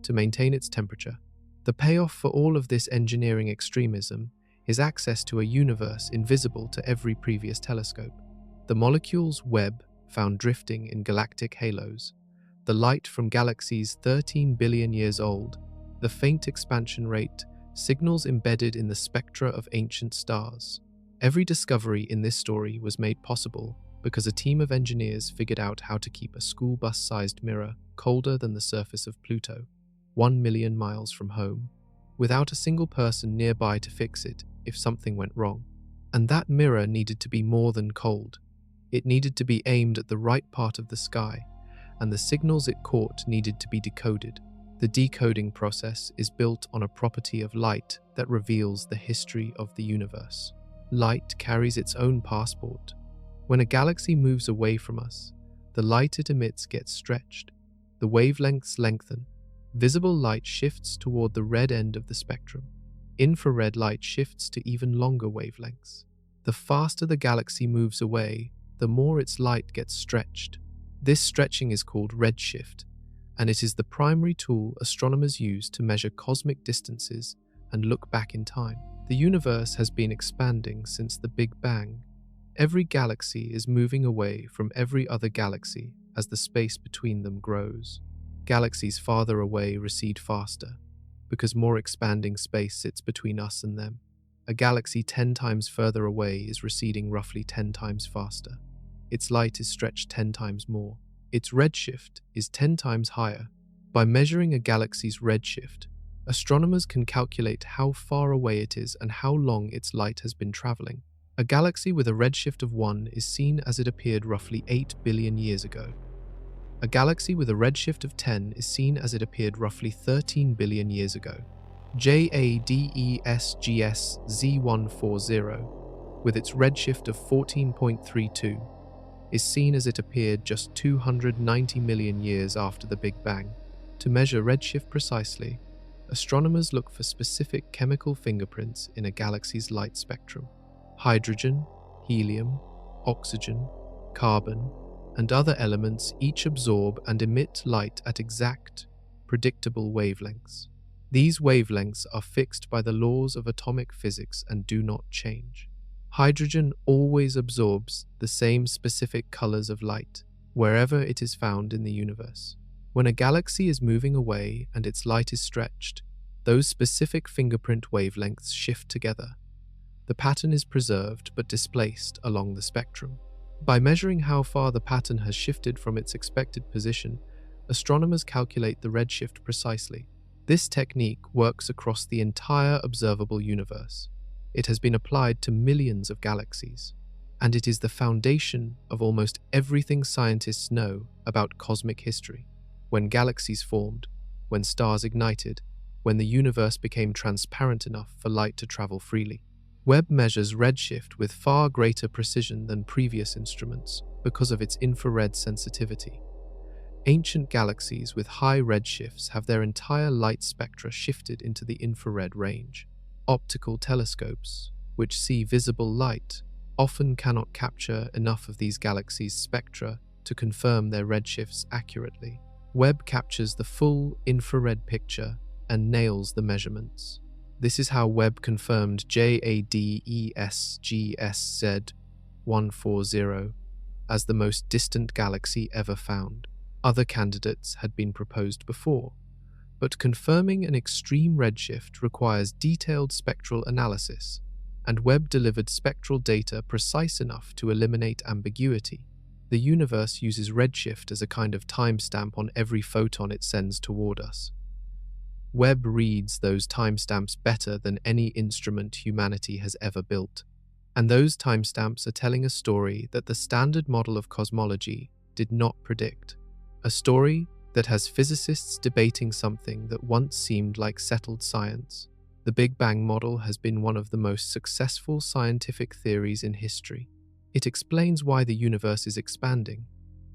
to maintain its temperature. The payoff for all of this engineering extremism is access to a universe invisible to every previous telescope. The molecules Webb found drifting in galactic halos, the light from galaxies 13 billion years old, the faint expansion rate, signals embedded in the spectra of ancient stars. Every discovery in this story was made possible because a team of engineers figured out how to keep a school bus-sized mirror colder than the surface of Pluto, 1 million miles from home, without a single person nearby to fix it if something went wrong. And that mirror needed to be more than cold. It needed to be aimed at the right part of the sky, and the signals it caught needed to be decoded. The decoding process is built on a property of light that reveals the history of the universe. Light carries its own passport. When a galaxy moves away from us, the light it emits gets stretched. The wavelengths lengthen. Visible light shifts toward the red end of the spectrum. Infrared light shifts to even longer wavelengths. The faster the galaxy moves away, the more its light gets stretched. This stretching is called redshift, and it is the primary tool astronomers use to measure cosmic distances and look back in time. The universe has been expanding since the Big Bang. Every galaxy is moving away from every other galaxy as the space between them grows. Galaxies farther away recede faster, because more expanding space sits between us and them. A galaxy 10 times further away is receding roughly 10 times faster. Its light is stretched 10 times more. Its redshift is 10 times higher. By measuring a galaxy's redshift, astronomers can calculate how far away it is and how long its light has been traveling. A galaxy with a redshift of 1 is seen as it appeared roughly 8 billion years ago. A galaxy with a redshift of 10 is seen as it appeared roughly 13 billion years ago. JADESGS Z140, with its redshift of 14.32, is seen as it appeared just 290 million years after the Big Bang. To measure redshift precisely, astronomers look for specific chemical fingerprints in a galaxy's light spectrum. Hydrogen, helium, oxygen, carbon, and other elements each absorb and emit light at exact, predictable wavelengths. These wavelengths are fixed by the laws of atomic physics and do not change. Hydrogen always absorbs the same specific colors of light, wherever it is found in the universe. When a galaxy is moving away and its light is stretched, those specific fingerprint wavelengths shift together. The pattern is preserved but displaced along the spectrum. By measuring how far the pattern has shifted from its expected position, astronomers calculate the redshift precisely. This technique works across the entire observable universe. It has been applied to millions of galaxies, and it is the foundation of almost everything scientists know about cosmic history. When galaxies formed, when stars ignited, when the universe became transparent enough for light to travel freely. Webb measures redshift with far greater precision than previous instruments because of its infrared sensitivity. Ancient galaxies with high redshifts have their entire light spectra shifted into the infrared range. Optical telescopes, which see visible light, often cannot capture enough of these galaxies' spectra to confirm their redshifts accurately. Webb captures the full infrared picture and nails the measurements. This is how Webb confirmed JADESGS-Z140 as the most distant galaxy ever found. Other candidates had been proposed before, but confirming an extreme redshift requires detailed spectral analysis, and Webb delivered spectral data precise enough to eliminate ambiguity. The universe uses redshift as a kind of timestamp on every photon it sends toward us. Webb reads those timestamps better than any instrument humanity has ever built, and those timestamps are telling a story that the standard model of cosmology did not predict. A story that has physicists debating something that once seemed like settled science. The Big Bang model has been one of the most successful scientific theories in history. It explains why the universe is expanding.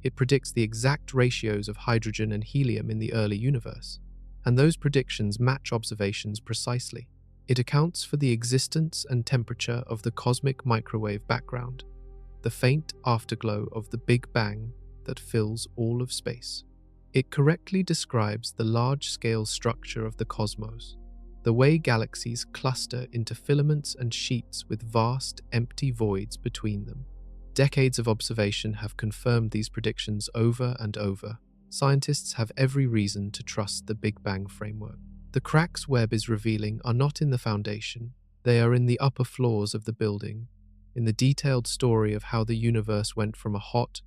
It predicts the exact ratios of hydrogen and helium in the early universe, and those predictions match observations precisely. It accounts for the existence and temperature of the cosmic microwave background, the faint afterglow of the Big Bang that fills all of space. It correctly describes the large-scale structure of the cosmos, the way galaxies cluster into filaments and sheets with vast, empty voids between them. Decades of observation have confirmed these predictions over and over. Scientists have every reason to trust the Big Bang framework. The cracks Webb is revealing are not in the foundation, they are in the upper floors of the building, in the detailed story of how the universe went from a hot,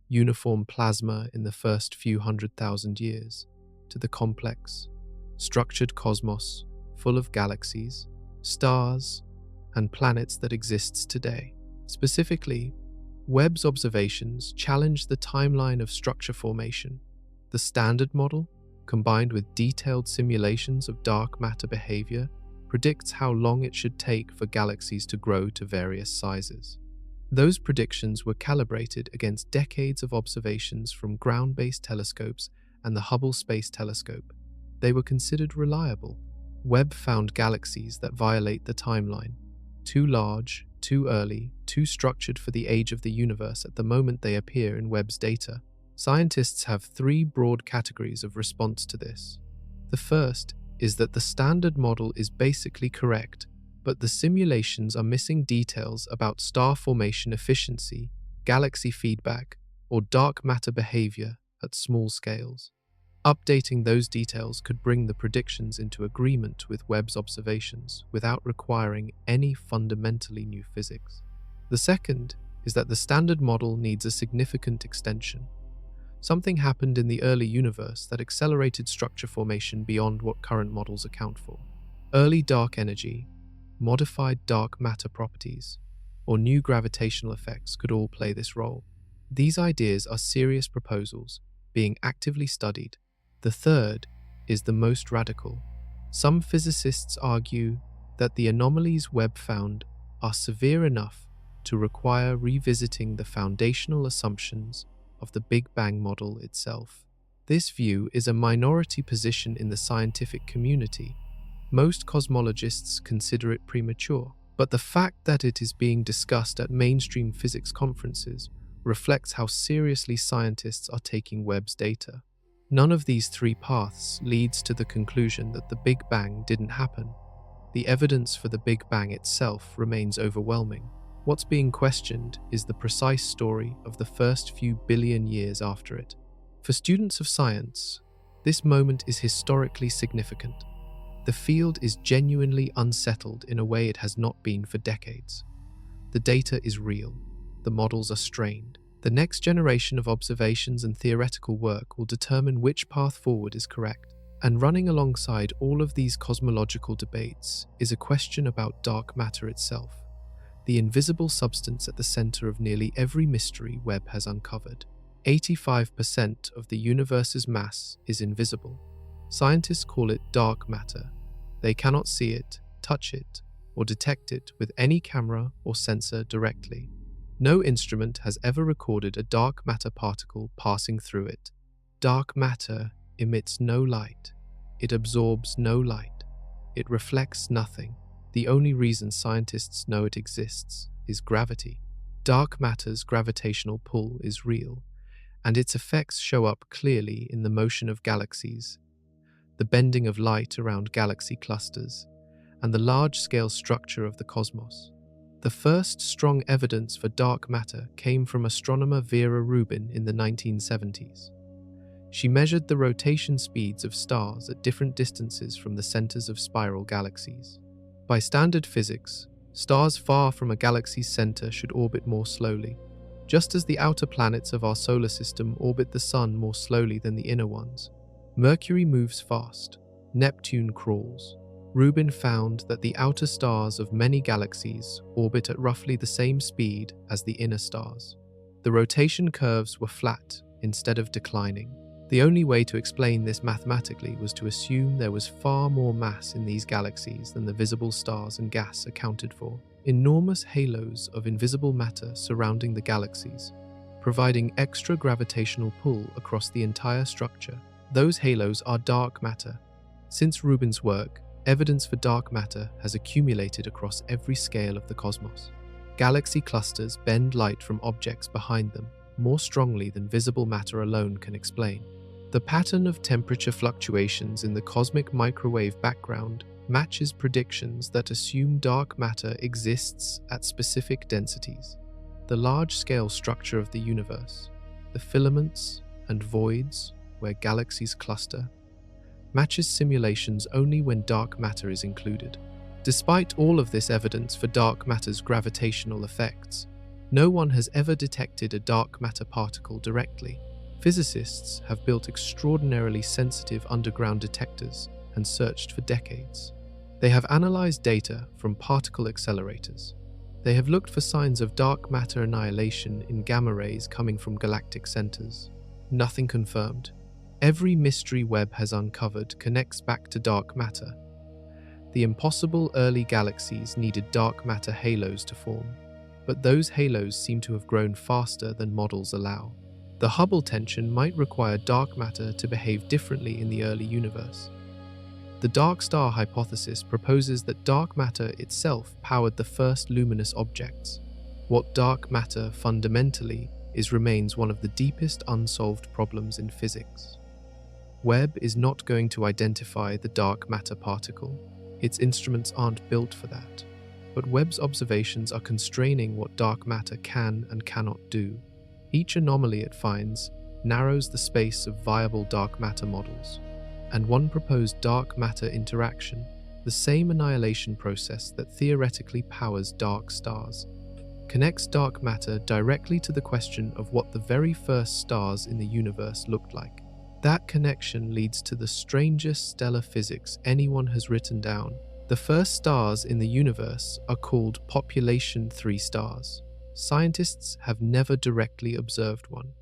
uniform plasma in the first few 100,000 years to the complex, structured cosmos full of galaxies, stars, and planets that exists today. Specifically, Webb's observations challenge the timeline of structure formation. The standard model, combined with detailed simulations of dark matter behavior, predicts how long it should take for galaxies to grow to various sizes. Those predictions were calibrated against decades of observations from ground-based telescopes and the Hubble Space Telescope. They were considered reliable. Webb found galaxies that violate the timeline. Too large, too early, too structured for the age of the universe at the moment they appear in Webb's data. Scientists have three broad categories of response to this. The first is that the standard model is basically correct, but the simulations are missing details about star formation efficiency, galaxy feedback, or dark matter behavior at small scales. Updating those details could bring the predictions into agreement with Webb's observations without requiring any fundamentally new physics. The second is that the standard model needs a significant extension. Something happened in the early universe that accelerated structure formation beyond what current models account for. Early dark energy, modified dark matter properties, or new gravitational effects could all play this role. These ideas are serious proposals being actively studied. The third is the most radical. Some physicists argue that the anomalies Webb found are severe enough to require revisiting the foundational assumptions of the Big Bang model itself. This view is a minority position in the scientific community. Most cosmologists consider it premature, but the fact that it is being discussed at mainstream physics conferences reflects how seriously scientists are taking Webb's data. None of these three paths leads to the conclusion that the Big Bang didn't happen. The evidence for the Big Bang itself remains overwhelming. What's being questioned is the precise story of the first few billion years after it. For students of science, this moment is historically significant. The field is genuinely unsettled in a way it has not been for decades. The data is real. The models are strained. The next generation of observations and theoretical work will determine which path forward is correct. And running alongside all of these cosmological debates is a question about dark matter itself, the invisible substance at the center of nearly every mystery Webb has uncovered. 85% of the universe's mass is invisible. Scientists call it dark matter. They cannot see it, touch it, or detect it with any camera or sensor directly. No instrument has ever recorded a dark matter particle passing through it. Dark matter emits no light. It absorbs no light. It reflects nothing. The only reason scientists know it exists is gravity. Dark matter's gravitational pull is real, and its effects show up clearly in the motion of galaxies, the bending of light around galaxy clusters, and the large-scale structure of the cosmos. The first strong evidence for dark matter came from astronomer Vera Rubin in the 1970s. She measured the rotation speeds of stars at different distances from the centers of spiral galaxies. By standard physics, stars far from a galaxy's center should orbit more slowly, just as the outer planets of our solar system orbit the Sun more slowly than the inner ones. Mercury moves fast. Neptune crawls. Rubin found that the outer stars of many galaxies orbit at roughly the same speed as the inner stars. The rotation curves were flat instead of declining. The only way to explain this mathematically was to assume there was far more mass in these galaxies than the visible stars and gas accounted for. Enormous halos of invisible matter surrounding the galaxies, providing extra gravitational pull across the entire structure. Those halos are dark matter. Since Rubin's work, evidence for dark matter has accumulated across every scale of the cosmos. Galaxy clusters bend light from objects behind them more strongly than visible matter alone can explain. The pattern of temperature fluctuations in the cosmic microwave background matches predictions that assume dark matter exists at specific densities. The large-scale structure of the universe, the filaments and voids where galaxies cluster, matches simulations only when dark matter is included. Despite all of this evidence for dark matter's gravitational effects, no one has ever detected a dark matter particle directly. Physicists have built extraordinarily sensitive underground detectors and searched for decades. They have analyzed data from particle accelerators. They have looked for signs of dark matter annihilation in gamma rays coming from galactic centers. Nothing confirmed. Every mystery Webb has uncovered connects back to dark matter. The impossible early galaxies needed dark matter halos to form, but those halos seem to have grown faster than models allow. The Hubble tension might require dark matter to behave differently in the early universe. The dark star hypothesis proposes that dark matter itself powered the first luminous objects. What dark matter fundamentally is remains one of the deepest unsolved problems in physics. Webb is not going to identify the dark matter particle. Its instruments aren't built for that. But Webb's observations are constraining what dark matter can and cannot do. Each anomaly it finds narrows the space of viable dark matter models. And one proposed dark matter interaction, the same annihilation process that theoretically powers dark stars, connects dark matter directly to the question of what the very first stars in the universe looked like. That connection leads to the strangest stellar physics anyone has written down. The first stars in the universe are called Population 3 stars. Scientists have never directly observed one.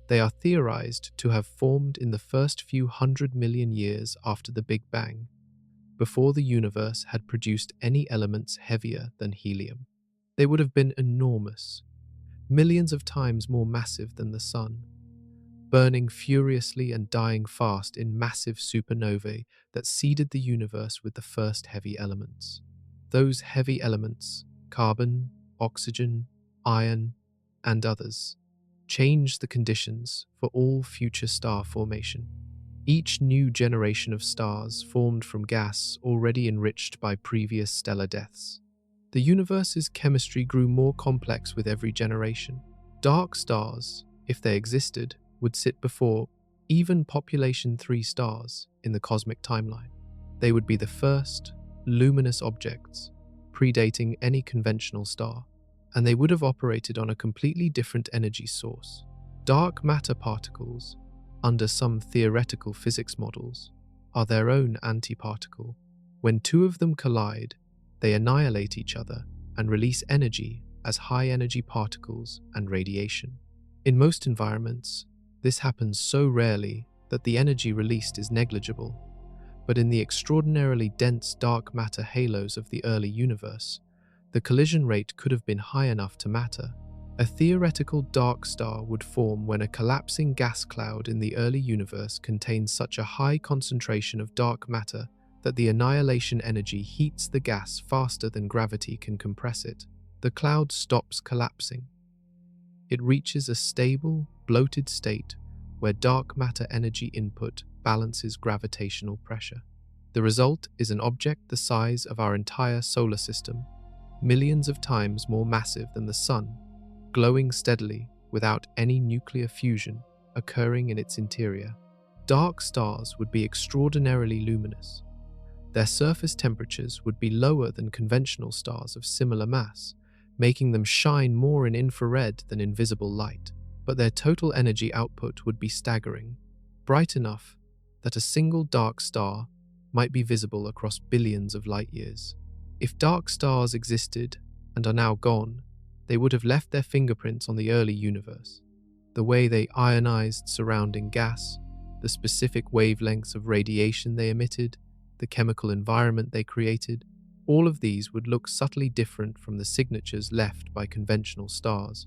They are theorized to have formed in the first few 100 million years after the Big Bang, before the universe had produced any elements heavier than helium. They would have been enormous, millions of times more massive than the Sun, burning furiously and dying fast in massive supernovae that seeded the universe with the first heavy elements. Those heavy elements, carbon, oxygen, iron, and others, changed the conditions for all future star formation. Each new generation of stars formed from gas already enriched by previous stellar deaths. The universe's chemistry grew more complex with every generation. Dark stars, if they existed, would sit before even Population 3 stars in the cosmic timeline. They would be the first luminous objects, predating any conventional star, and they would have operated on a completely different energy source. Dark matter particles, under some theoretical physics models, are their own antiparticle. When two of them collide, they annihilate each other and release energy as high-energy particles and radiation. In most environments, this happens so rarely that the energy released is negligible, but in the extraordinarily dense dark matter halos of the early universe, the collision rate could have been high enough to matter. A theoretical dark star would form when a collapsing gas cloud in the early universe contains such a high concentration of dark matter that the annihilation energy heats the gas faster than gravity can compress it. The cloud stops collapsing. It reaches a stable, bloated state where dark matter energy input balances gravitational pressure. The result is an object the size of our entire solar system, millions of times more massive than the Sun, glowing steadily without any nuclear fusion occurring in its interior. Dark stars would be extraordinarily luminous. Their surface temperatures would be lower than conventional stars of similar mass, making them shine more in infrared than in visible light. But their total energy output would be staggering, bright enough that a single dark star might be visible across billions of light years. If dark stars existed and are now gone, they would have left their fingerprints on the early universe. The way they ionized surrounding gas, the specific wavelengths of radiation they emitted, the chemical environment they created, all of these would look subtly different from the signatures left by conventional stars.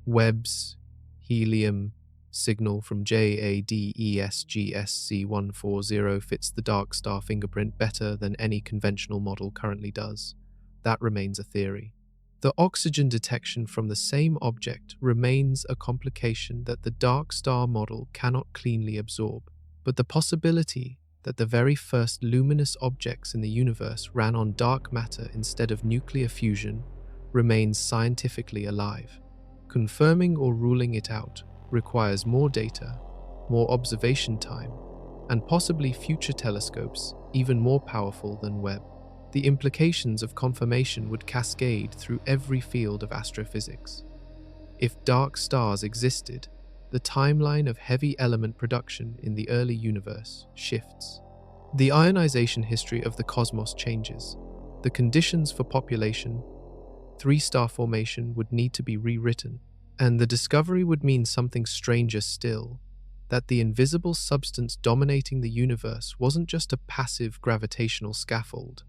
Webb's helium signal from JADESGSC140 fits the dark star fingerprint better than any conventional model currently does. That remains a theory. The oxygen detection from the same object remains a complication that the dark star model cannot cleanly absorb, but the possibility that the very first luminous objects in the universe ran on dark matter instead of nuclear fusion remains scientifically alive. Confirming or ruling it out requires more data, more observation time, and possibly future telescopes even more powerful than Webb. The implications of confirmation would cascade through every field of astrophysics. If dark stars existed, the timeline of heavy element production in the early universe shifts. The ionization history of the cosmos changes. The conditions for population, 3-star formation would need to be rewritten, and the discovery would mean something stranger still, that the invisible substance dominating the universe wasn't just a passive gravitational scaffold.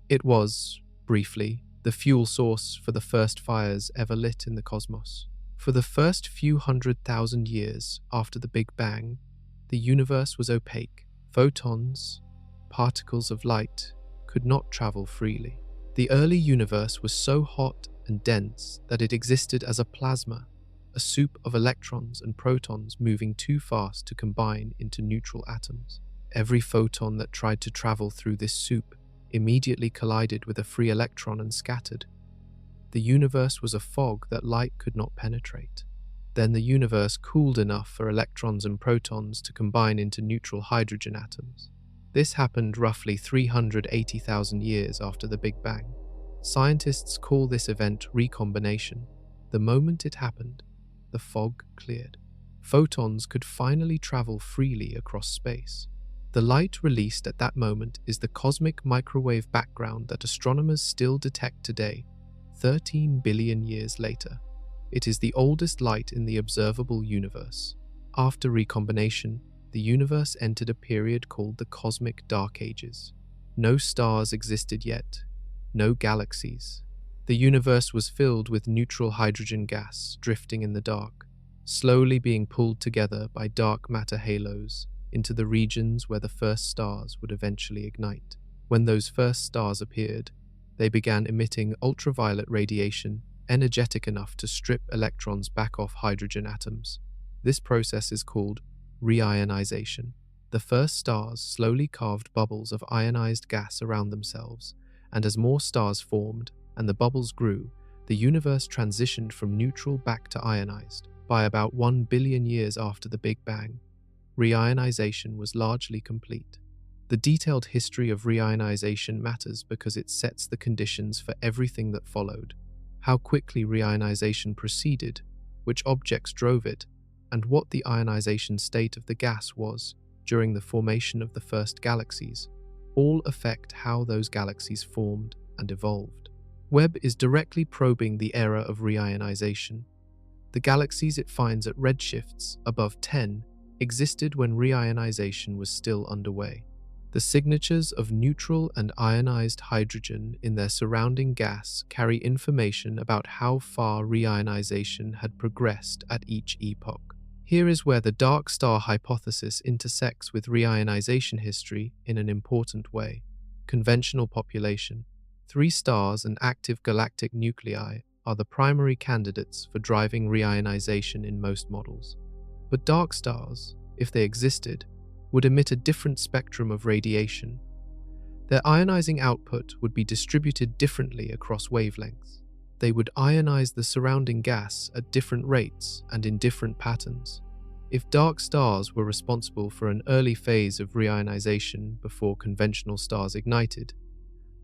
It was, briefly, the fuel source for the first fires ever lit in the cosmos. For the first few 100,000 years after the Big Bang, the universe was opaque. Photons, particles of light, could not travel freely. The early universe was so hot and dense that it existed as a plasma, a soup of electrons and protons moving too fast to combine into neutral atoms. Every photon that tried to travel through this soup immediately collided with a free electron and scattered. The universe was a fog that light could not penetrate. Then the universe cooled enough for electrons and protons to combine into neutral hydrogen atoms. This happened roughly 380,000 years after the Big Bang. Scientists call this event recombination. The moment it happened, the fog cleared. Photons could finally travel freely across space. The light released at that moment is the cosmic microwave background that astronomers still detect today, 13 billion years later. It is the oldest light in the observable universe. After recombination, the universe entered a period called the Cosmic Dark Ages. No stars existed yet, no galaxies. The universe was filled with neutral hydrogen gas drifting in the dark, slowly being pulled together by dark matter halos into the regions where the first stars would eventually ignite. When those first stars appeared, they began emitting ultraviolet radiation energetic enough to strip electrons back off hydrogen atoms. This process is called reionization. The first stars slowly carved bubbles of ionized gas around themselves, and as more stars formed and the bubbles grew, the universe transitioned from neutral back to ionized. By about 1 billion years after the Big Bang, reionization was largely complete. The detailed history of reionization matters because it sets the conditions for everything that followed. How quickly reionization proceeded, which objects drove it, and what the ionization state of the gas was during the formation of the first galaxies, all affect how those galaxies formed and evolved. Webb is directly probing the era of reionization. The galaxies it finds at redshifts above 10 existed when reionization was still underway. The signatures of neutral and ionized hydrogen in their surrounding gas carry information about how far reionization had progressed at each epoch. Here is where the dark star hypothesis intersects with reionization history in an important way. Conventional population. 3 stars and active galactic nuclei are the primary candidates for driving reionization in most models. But dark stars, if they existed, would emit a different spectrum of radiation. Their ionizing output would be distributed differently across wavelengths. They would ionize the surrounding gas at different rates and in different patterns. If dark stars were responsible for an early phase of reionization before conventional stars ignited,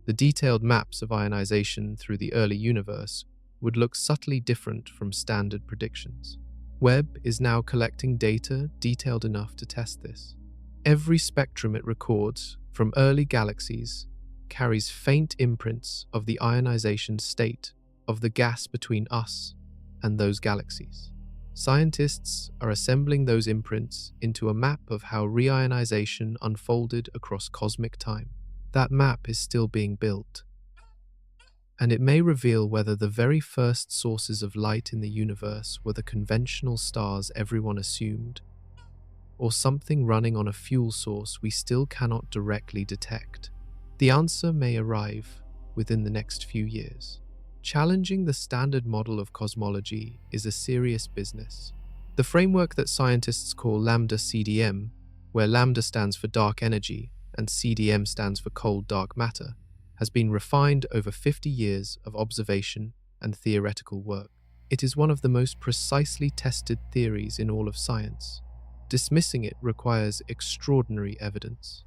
the detailed maps of ionization through the early universe would look subtly different from standard predictions. Webb is now collecting data detailed enough to test this. Every spectrum it records from early galaxies carries faint imprints of the ionization state of the gas between us and those galaxies. Scientists are assembling those imprints into a map of how reionization unfolded across cosmic time. That map is still being built, and it may reveal whether the very first sources of light in the universe were the conventional stars everyone assumed, or something running on a fuel source we still cannot directly detect. The answer may arrive within the next few years. Challenging the standard model of cosmology is a serious business. The framework that scientists call lambda CDM, where lambda stands for dark energy and CDM stands for cold dark matter, has been refined over 50 years of observation and theoretical work. It is one of the most precisely tested theories in all of science. Dismissing it requires extraordinary evidence.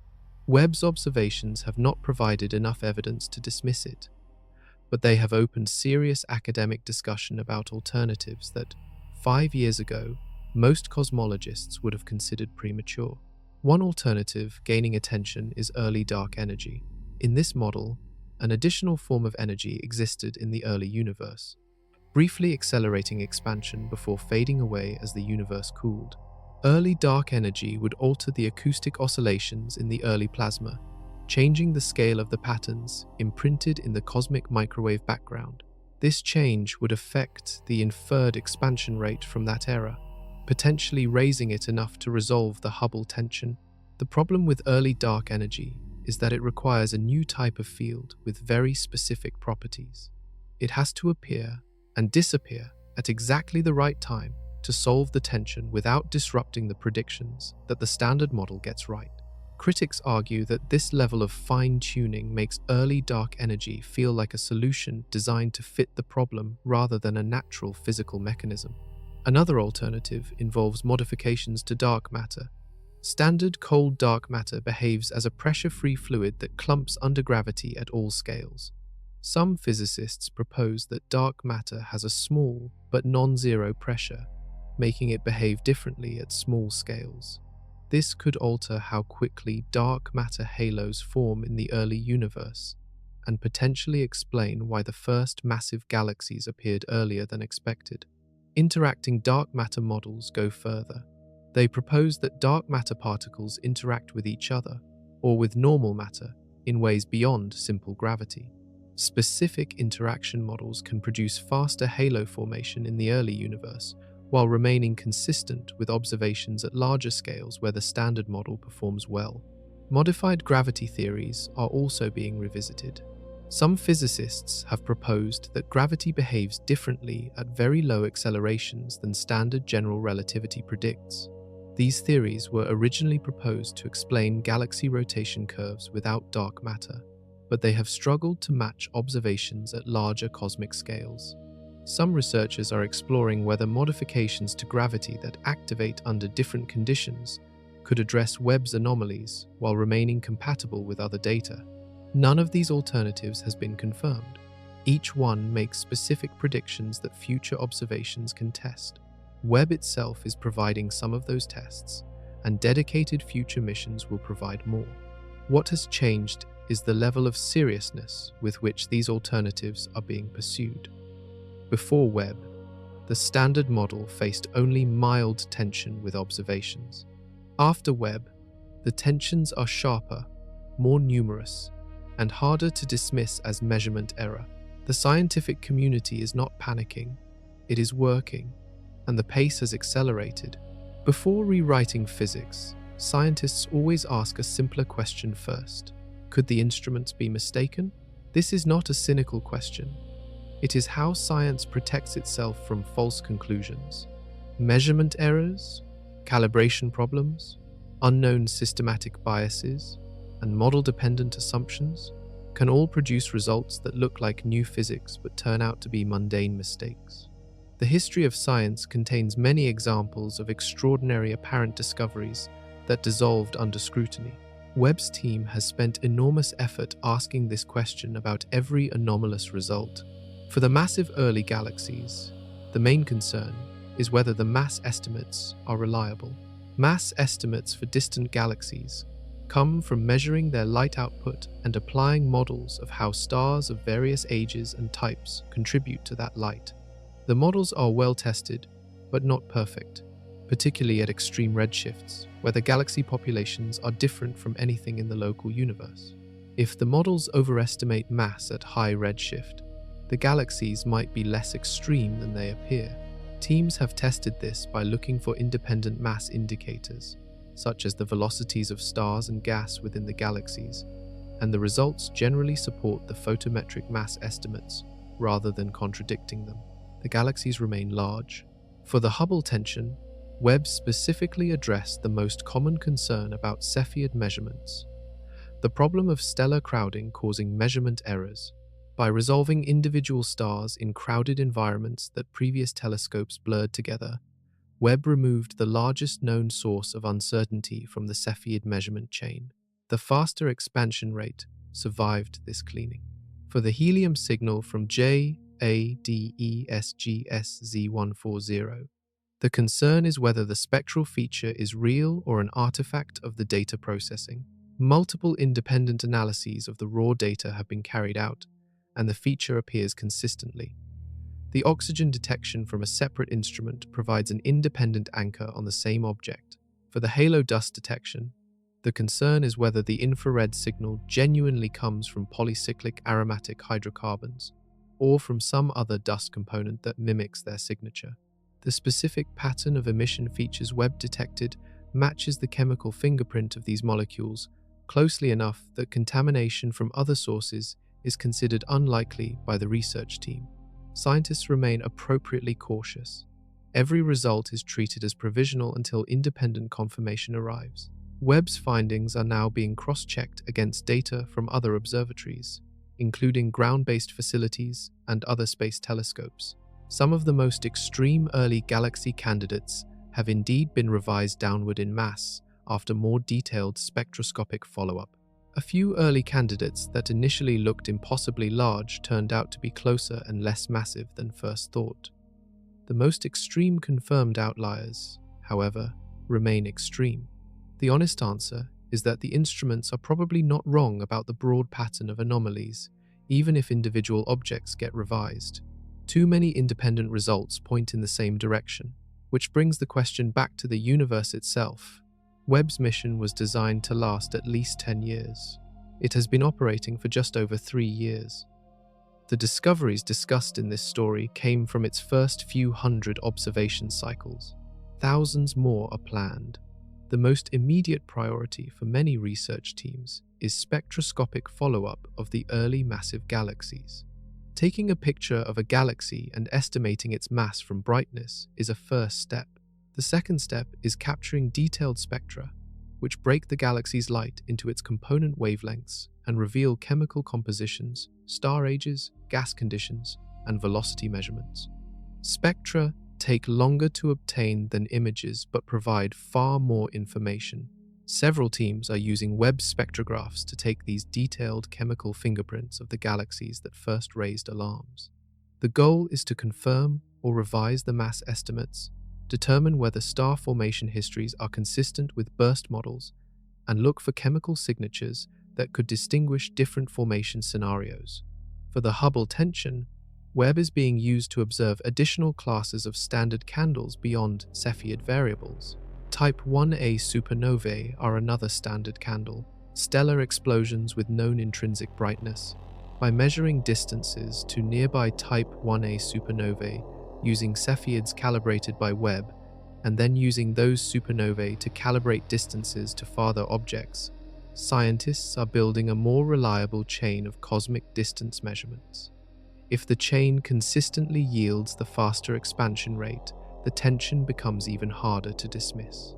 Webb's observations have not provided enough evidence to dismiss it, but they have opened serious academic discussion about alternatives that, 5 years ago, most cosmologists would have considered premature. One alternative gaining attention is early dark energy. In this model, an additional form of energy existed in the early universe, briefly accelerating expansion before fading away as the universe cooled. Early dark energy would alter the acoustic oscillations in the early plasma, changing the scale of the patterns imprinted in the cosmic microwave background. This change would affect the inferred expansion rate from that era, potentially raising it enough to resolve the Hubble tension. The problem with early dark energy is that it requires a new type of field with very specific properties. It has to appear and disappear at exactly the right time to solve the tension without disrupting the predictions that the standard model gets right. Critics argue that this level of fine-tuning makes early dark energy feel like a solution designed to fit the problem rather than a natural physical mechanism. Another alternative involves modifications to dark matter. Standard cold dark matter behaves as a pressure-free fluid that clumps under gravity at all scales. Some physicists propose that dark matter has a small but non-zero pressure, making it behave differently at small scales. This could alter how quickly dark matter halos form in the early universe, and potentially explain why the first massive galaxies appeared earlier than expected. Interacting dark matter models go further. They propose that dark matter particles interact with each other, or with normal matter, in ways beyond simple gravity. Specific interaction models can produce faster halo formation in the early universe, while remaining consistent with observations at larger scales where the standard model performs well. Modified gravity theories are also being revisited. Some physicists have proposed that gravity behaves differently at very low accelerations than standard general relativity predicts. These theories were originally proposed to explain galaxy rotation curves without dark matter, but they have struggled to match observations at larger cosmic scales. Some researchers are exploring whether modifications to gravity that activate under different conditions could address Webb's anomalies while remaining compatible with other data. None of these alternatives has been confirmed. Each one makes specific predictions that future observations can test. Webb itself is providing some of those tests, and dedicated future missions will provide more. What has changed is the level of seriousness with which these alternatives are being pursued. Before Webb, the standard model faced only mild tension with observations. After Webb, the tensions are sharper, more numerous, and harder to dismiss as measurement error. The scientific community is not panicking, it is working, and the pace has accelerated. Before rewriting physics, scientists always ask a simpler question first. Could the instruments be mistaken? This is not a cynical question. It is how science protects itself from false conclusions. Measurement errors, calibration problems, unknown systematic biases, and model-dependent assumptions can all produce results that look like new physics but turn out to be mundane mistakes. The history of science contains many examples of extraordinary apparent discoveries that dissolved under scrutiny. Webb's team has spent enormous effort asking this question about every anomalous result. For the massive early galaxies, the main concern is whether the mass estimates are reliable. Mass estimates for distant galaxies come from measuring their light output and applying models of how stars of various ages and types contribute to that light. The models are well tested, but not perfect, particularly at extreme redshifts, where the galaxy populations are different from anything in the local universe. If the models overestimate mass at high redshift, the galaxies might be less extreme than they appear. Teams have tested this by looking for independent mass indicators, such as the velocities of stars and gas within the galaxies, and the results generally support the photometric mass estimates rather than contradicting them. The galaxies remain large. For the Hubble tension, Webb specifically addressed the most common concern about Cepheid measurements, the problem of stellar crowding causing measurement errors. By resolving individual stars in crowded environments that previous telescopes blurred together, Webb removed the largest known source of uncertainty from the Cepheid measurement chain. The faster expansion rate survived this cleaning. For the helium signal from JADESGSZ140, the concern is whether the spectral feature is real or an artifact of the data processing. Multiple independent analyses of the raw data have been carried out, and the feature appears consistently. The oxygen detection from a separate instrument provides an independent anchor on the same object. For the halo dust detection, the concern is whether the infrared signal genuinely comes from polycyclic aromatic hydrocarbons, or from some other dust component that mimics their signature. The specific pattern of emission features Webb detected matches the chemical fingerprint of these molecules closely enough that contamination from other sources is considered unlikely by the research team. Scientists remain appropriately cautious. Every result is treated as provisional until independent confirmation arrives. Webb's findings are now being cross-checked against data from other observatories, including ground-based facilities and other space telescopes. Some of the most extreme early galaxy candidates have indeed been revised downward in mass after more detailed spectroscopic follow-up. A few early candidates that initially looked impossibly large turned out to be closer and less massive than first thought. The most extreme confirmed outliers, however, remain extreme. The honest answer is that the instruments are probably not wrong about the broad pattern of anomalies, even if individual objects get revised. Too many independent results point in the same direction, which brings the question back to the universe itself. Webb's mission was designed to last at least 10 years. It has been operating for just over 3 years. The discoveries discussed in this story came from its first few hundred observation cycles. Thousands more are planned. The most immediate priority for many research teams is spectroscopic follow-up of the early massive galaxies. Taking a picture of a galaxy and estimating its mass from brightness is a first step. The second step is capturing detailed spectra, which break the galaxy's light into its component wavelengths and reveal chemical compositions, star ages, gas conditions, and velocity measurements. Spectra take longer to obtain than images but provide far more information. Several teams are using Webb spectrographs to take these detailed chemical fingerprints of the galaxies that first raised alarms. The goal is to confirm or revise the mass estimates, determine whether star formation histories are consistent with burst models, and look for chemical signatures that could distinguish different formation scenarios. For the Hubble tension, Webb is being used to observe additional classes of standard candles beyond Cepheid variables. Type 1a supernovae are another standard candle, stellar explosions with known intrinsic brightness. By measuring distances to nearby Type 1a supernovae using Cepheids calibrated by Webb, and then using those supernovae to calibrate distances to farther objects, scientists are building a more reliable chain of cosmic distance measurements. If the chain consistently yields the faster expansion rate, the tension becomes even harder to dismiss.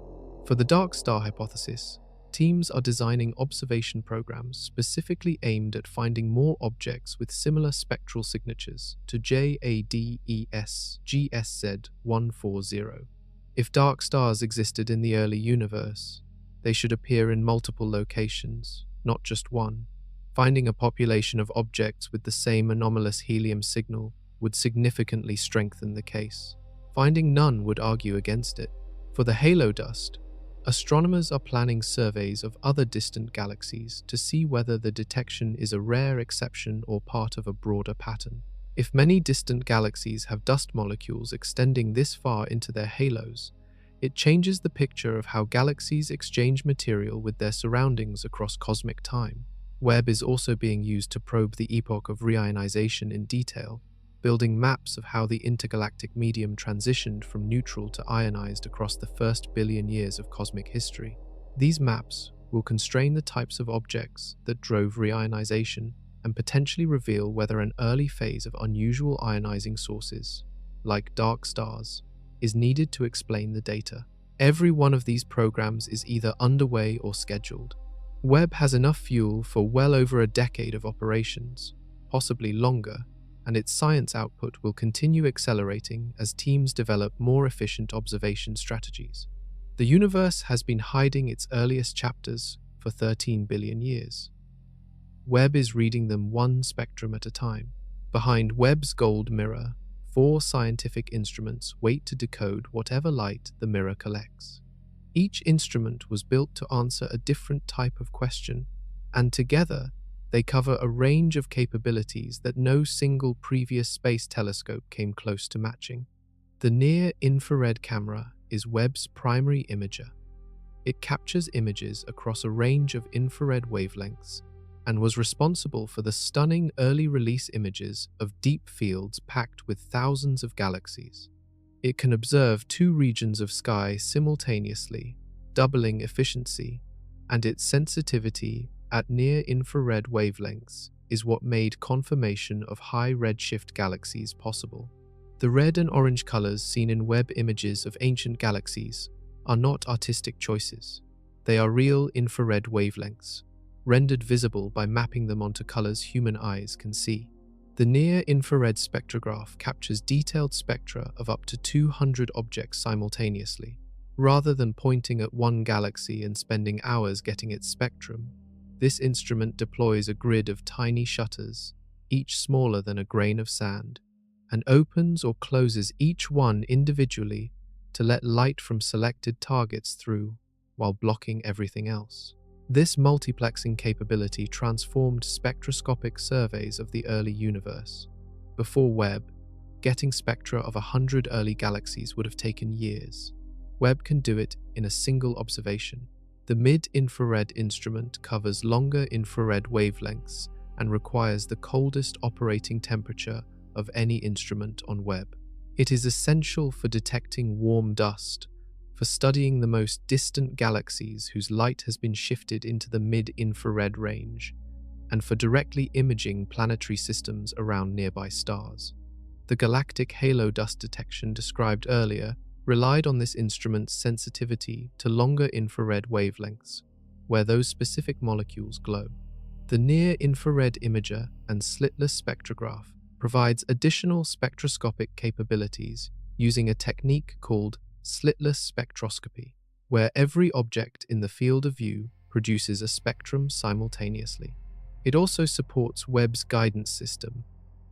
For the dark star hypothesis, teams are designing observation programs specifically aimed at finding more objects with similar spectral signatures to JADES GSZ140. If dark stars existed in the early universe, they should appear in multiple locations, not just one. Finding a population of objects with the same anomalous helium signal would significantly strengthen the case. Finding none would argue against it. For the halo dust, astronomers are planning surveys of other distant galaxies to see whether the detection is a rare exception or part of a broader pattern. If many distant galaxies have dust molecules extending this far into their halos, it changes the picture of how galaxies exchange material with their surroundings across cosmic time. Webb is also being used to probe the epoch of reionization in detail, building maps of how the intergalactic medium transitioned from neutral to ionized across the first billion years of cosmic history. These maps will constrain the types of objects that drove reionization and potentially reveal whether an early phase of unusual ionizing sources, like dark stars, is needed to explain the data. Every one of these programs is either underway or scheduled. Webb has enough fuel for well over a decade of operations, possibly longer, and its science output will continue accelerating as teams develop more efficient observation strategies. The universe has been hiding its earliest chapters for 13 billion years. Webb is reading them one spectrum at a time. Behind Webb's gold mirror, 4 scientific instruments wait to decode whatever light the mirror collects. Each instrument was built to answer a different type of question, and together they cover a range of capabilities that no single previous space telescope came close to matching. The near-infrared camera is Webb's primary imager. It captures images across a range of infrared wavelengths and was responsible for the stunning early release images of deep fields packed with thousands of galaxies. It can observe 2 regions of sky simultaneously, doubling efficiency, and its sensitivity at near-infrared wavelengths is what made confirmation of high redshift galaxies possible. The red and orange colors seen in Webb images of ancient galaxies are not artistic choices. They are real infrared wavelengths, rendered visible by mapping them onto colors human eyes can see. The near-infrared spectrograph captures detailed spectra of up to 200 objects simultaneously. Rather than pointing at one galaxy and spending hours getting its spectrum, this instrument deploys a grid of tiny shutters, each smaller than a grain of sand, and opens or closes each one individually to let light from selected targets through. while blocking everything else. This multiplexing capability transformed spectroscopic surveys of the early universe. Before Webb, getting spectra of 100 early galaxies would have taken years. Webb can do it in a single observation. The mid-infrared instrument covers longer infrared wavelengths and requires the coldest operating temperature of any instrument on Webb. It is essential for detecting warm dust, for studying the most distant galaxies whose light has been shifted into the mid-infrared range, and for directly imaging planetary systems around nearby stars. The galactic halo dust detection described earlier relied on this instrument's sensitivity to longer infrared wavelengths, where those specific molecules glow. The near-infrared imager and slitless spectrograph provides additional spectroscopic capabilities using a technique called slitless spectroscopy, where every object in the field of view produces a spectrum simultaneously. It also supports Webb's guidance system,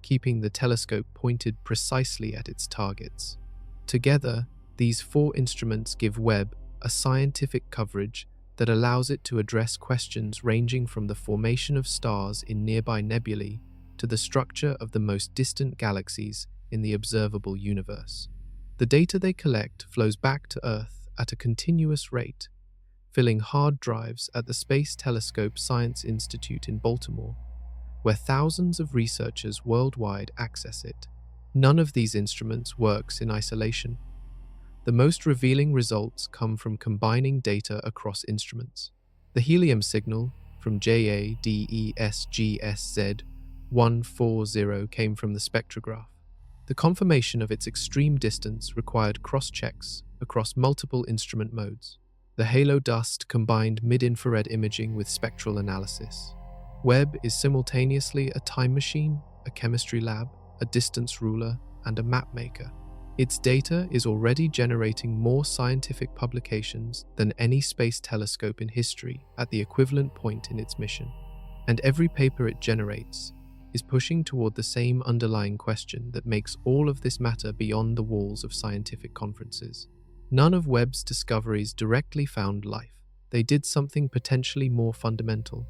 keeping the telescope pointed precisely at its targets. Together, these four instruments give Webb a scientific coverage that allows it to address questions ranging from the formation of stars in nearby nebulae to the structure of the most distant galaxies in the observable universe. The data they collect flows back to Earth at a continuous rate, filling hard drives at the Space Telescope Science Institute in Baltimore, where thousands of researchers worldwide access it. None of these instruments works in isolation. The most revealing results come from combining data across instruments. The helium signal from JADESGSZ 140 came from the spectrograph. The confirmation of its extreme distance required cross-checks across multiple instrument modes. The halo dust combined mid-infrared imaging with spectral analysis. Webb is simultaneously a time machine, a chemistry lab, a distance ruler, and a map maker. Its data is already generating more scientific publications than any space telescope in history at the equivalent point in its mission. And every paper it generates is pushing toward the same underlying question that makes all of this matter beyond the walls of scientific conferences. None of Webb's discoveries directly found life. They did something potentially more fundamental.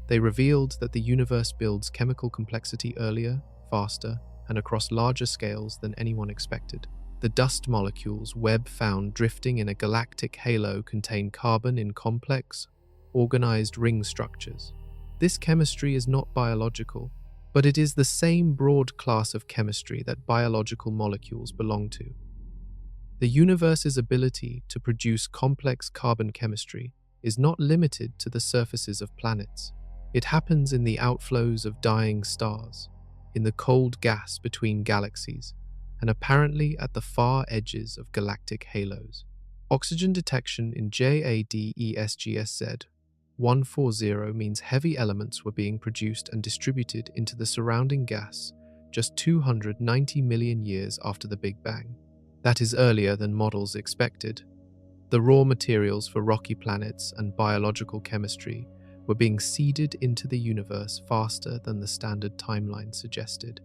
They revealed that the universe builds chemical complexity earlier, faster, and across larger scales than anyone expected. The dust molecules Webb found drifting in a galactic halo contain carbon in complex, organized ring structures. This chemistry is not biological, but it is the same broad class of chemistry that biological molecules belong to. The universe's ability to produce complex carbon chemistry is not limited to the surfaces of planets. It happens in the outflows of dying stars, in the cold gas between galaxies, and apparently at the far edges of galactic halos. Oxygen detection in JADESGSZ 140 means heavy elements were being produced and distributed into the surrounding gas just 290 million years after the Big Bang. That is earlier than models expected. The raw materials for rocky planets and biological chemistry were being seeded into the universe faster than the standard timeline suggested.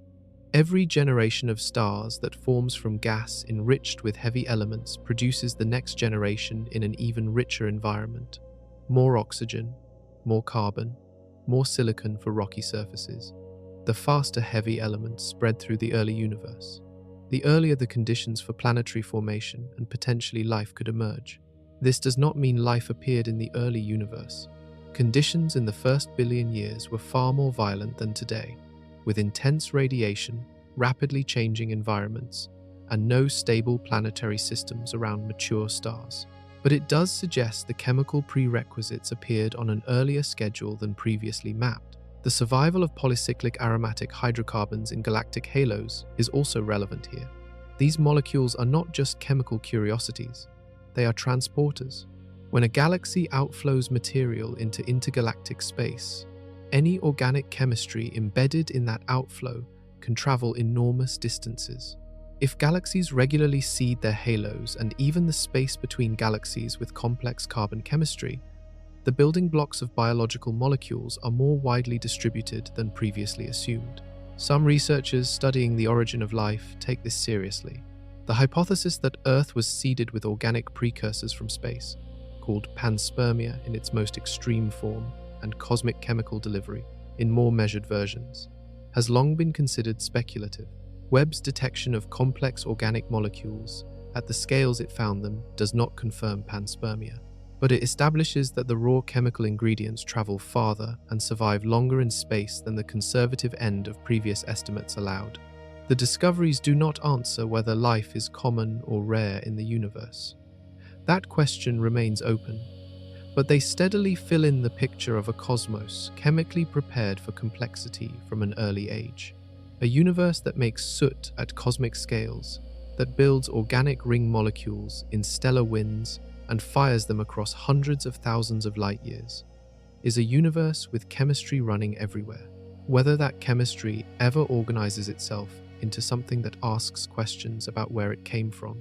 Every generation of stars that forms from gas enriched with heavy elements produces the next generation in an even richer environment. More oxygen, more carbon, more silicon for rocky surfaces. The faster heavy elements spread through the early universe, the earlier the conditions for planetary formation and potentially life could emerge. This does not mean life appeared in the early universe. Conditions in the first billion years were far more violent than today, with intense radiation, rapidly changing environments, and no stable planetary systems around mature stars. But it does suggest the chemical prerequisites appeared on an earlier schedule than previously mapped. The survival of polycyclic aromatic hydrocarbons in galactic halos is also relevant here. These molecules are not just chemical curiosities, they are transporters. When a galaxy outflows material into intergalactic space, any organic chemistry embedded in that outflow can travel enormous distances. If galaxies regularly seed their halos and even the space between galaxies with complex carbon chemistry, the building blocks of biological molecules are more widely distributed than previously assumed. Some researchers studying the origin of life take this seriously. The hypothesis that Earth was seeded with organic precursors from space, called panspermia in its most extreme form, and cosmic chemical delivery, in more measured versions, has long been considered speculative. Webb's detection of complex organic molecules at the scales it found them does not confirm panspermia, but it establishes that the raw chemical ingredients travel farther and survive longer in space than the conservative end of previous estimates allowed. The discoveries do not answer whether life is common or rare in the universe. That question remains open, but they steadily fill in the picture of a cosmos chemically prepared for complexity from an early age. A universe that makes soot at cosmic scales, that builds organic ring molecules in stellar winds and fires them across hundreds of thousands of light years, is a universe with chemistry running everywhere. Whether that chemistry ever organizes itself into something that asks questions about where it came from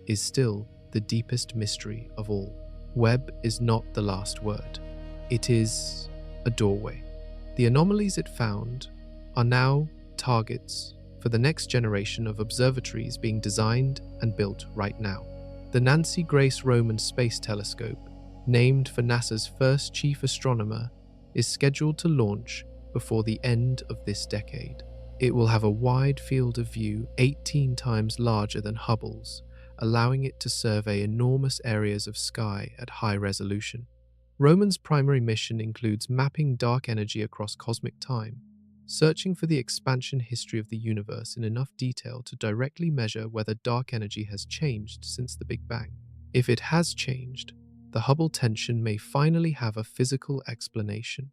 is still the deepest mystery of all. Webb is not the last word. It is a doorway. The anomalies it found are now targets for the next generation of observatories being designed and built right now. The Nancy Grace Roman Space Telescope, named for NASA's first chief astronomer, is scheduled to launch before the end of this decade. It will have a wide field of view 18 times larger than Hubble's, allowing it to survey enormous areas of sky at high resolution. Roman's primary mission includes mapping dark energy across cosmic time, searching for the expansion history of the universe in enough detail to directly measure whether dark energy has changed since the Big Bang. If it has changed, the Hubble tension may finally have a physical explanation.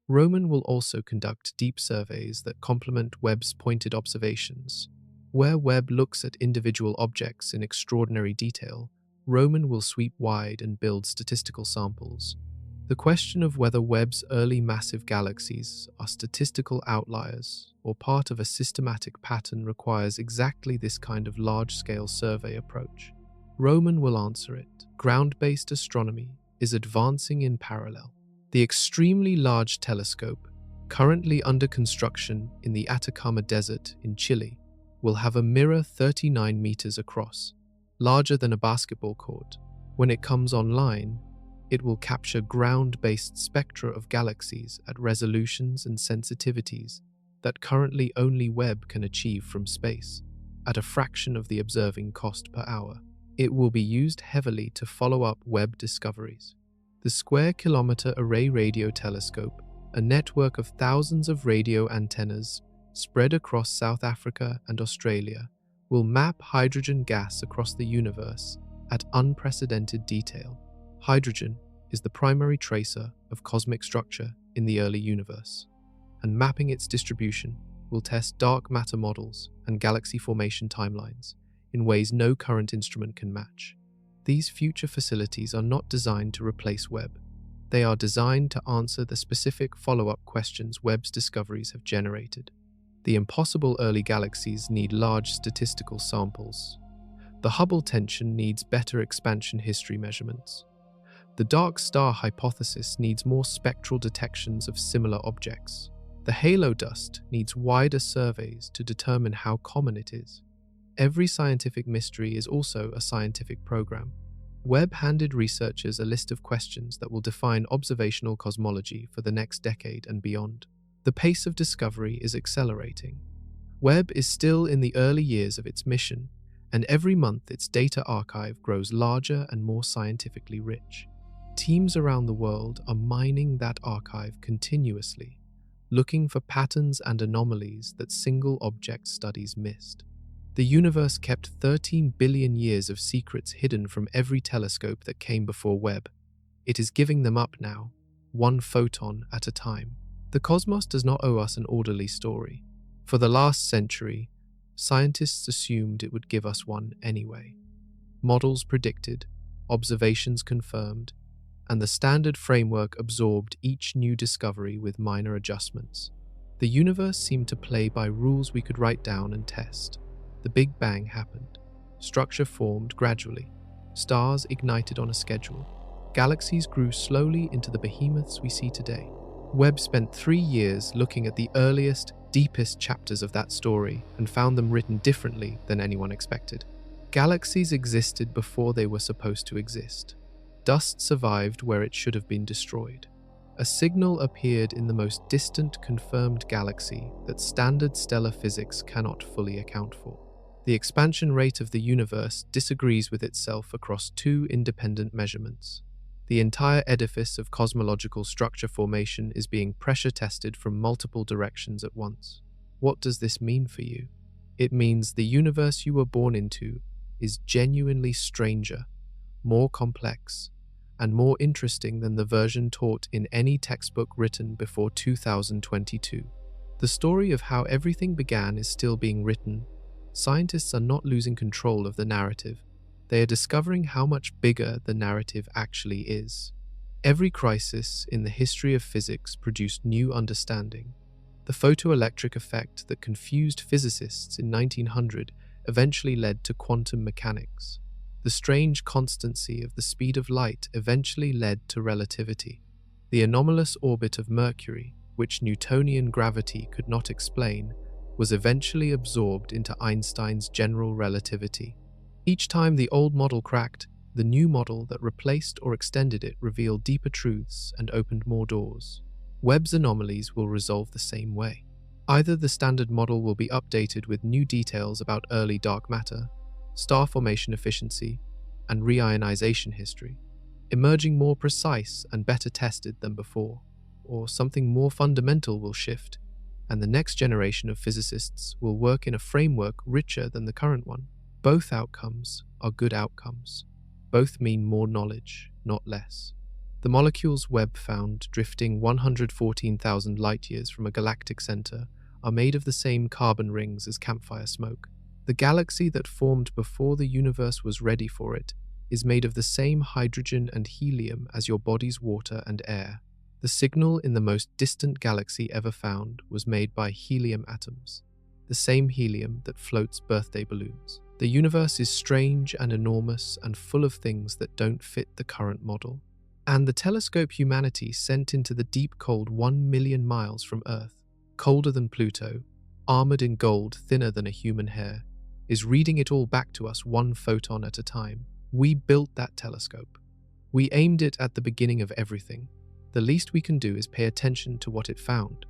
Roman will also conduct deep surveys that complement Webb's pointed observations. Where Webb looks at individual objects in extraordinary detail, Roman will sweep wide and build statistical samples. The question of whether Webb's early massive galaxies are statistical outliers or part of a systematic pattern requires exactly this kind of large-scale survey approach. Roman will answer it. Ground-based astronomy is advancing in parallel. The extremely large telescope, currently under construction in the Atacama Desert in Chile, will have a mirror 39 meters across, larger than a basketball court. When it comes online, it will capture ground-based spectra of galaxies at resolutions and sensitivities that currently only Webb can achieve from space, at a fraction of the observing cost per hour. It will be used heavily to follow up Webb discoveries. The Square Kilometre Array Radio Telescope, a network of thousands of radio antennas spread across South Africa and Australia, will map hydrogen gas across the universe at unprecedented detail. Hydrogen is the primary tracer of cosmic structure in the early universe, and mapping its distribution will test dark matter models and galaxy formation timelines in ways no current instrument can match. These future facilities are not designed to replace Webb. They are designed to answer the specific follow-up questions Webb's discoveries have generated. The impossible early galaxies need large statistical samples. The Hubble tension needs better expansion history measurements. The dark star hypothesis needs more spectral detections of similar objects. The halo dust needs wider surveys to determine how common it is. Every scientific mystery is also a scientific program. Webb handed researchers a list of questions that will define observational cosmology for the next decade and beyond. The pace of discovery is accelerating. Webb is still in the early years of its mission, and every month its data archive grows larger and more scientifically rich. Teams around the world are mining that archive continuously, looking for patterns and anomalies that single object studies missed. The universe kept 13 billion years of secrets hidden from every telescope that came before Webb. It is giving them up now, one photon at a time. The cosmos does not owe us an orderly story. For the last century, scientists assumed it would give us one anyway. Models predicted, observations confirmed, and the standard framework absorbed each new discovery with minor adjustments. The universe seemed to play by rules we could write down and test. The Big Bang happened. Structure formed gradually. Stars ignited on a schedule. Galaxies grew slowly into the behemoths we see today. Webb spent 3 years looking at the earliest, deepest chapters of that story and found them written differently than anyone expected. Galaxies existed before they were supposed to exist. Dust survived where it should have been destroyed. A signal appeared in the most distant confirmed galaxy that standard stellar physics cannot fully account for. The expansion rate of the universe disagrees with itself across two independent measurements. The entire edifice of cosmological structure formation is being pressure tested from multiple directions at once. What does this mean for you? It means the universe you were born into is genuinely stranger, more complex, and more interesting than the version taught in any textbook written before 2022. The story of how everything began is still being written. Scientists are not losing control of the narrative. They are discovering how much bigger the narrative actually is. Every crisis in the history of physics produced new understanding. The photoelectric effect that confused physicists in 1900 eventually led to quantum mechanics. The strange constancy of the speed of light eventually led to relativity. The anomalous orbit of Mercury, which Newtonian gravity could not explain, was eventually absorbed into Einstein's general relativity. Each time the old model cracked, the new model that replaced or extended it revealed deeper truths and opened more doors. Webb's anomalies will resolve the same way. Either the standard model will be updated with new details about early dark matter, star formation efficiency, and reionization history, emerging more precise and better tested than before, or something more fundamental will shift, and the next generation of physicists will work in a framework richer than the current one. Both outcomes are good outcomes. Both mean more knowledge, not less. The molecules Webb found drifting 114,000 light-years from a galactic center are made of the same carbon rings as campfire smoke. The galaxy that formed before the universe was ready for it is made of the same hydrogen and helium as your body's water and air. The signal in the most distant galaxy ever found was made by helium atoms, the same helium that floats birthday balloons. The universe is strange and enormous and full of things that don't fit the current model. And the telescope humanity sent into the deep cold 1 million miles from Earth, colder than Pluto, armored in gold thinner than a human hair, is reading it all back to us one photon at a time. We built that telescope. We aimed it at the beginning of everything. The least we can do is pay attention to what it found.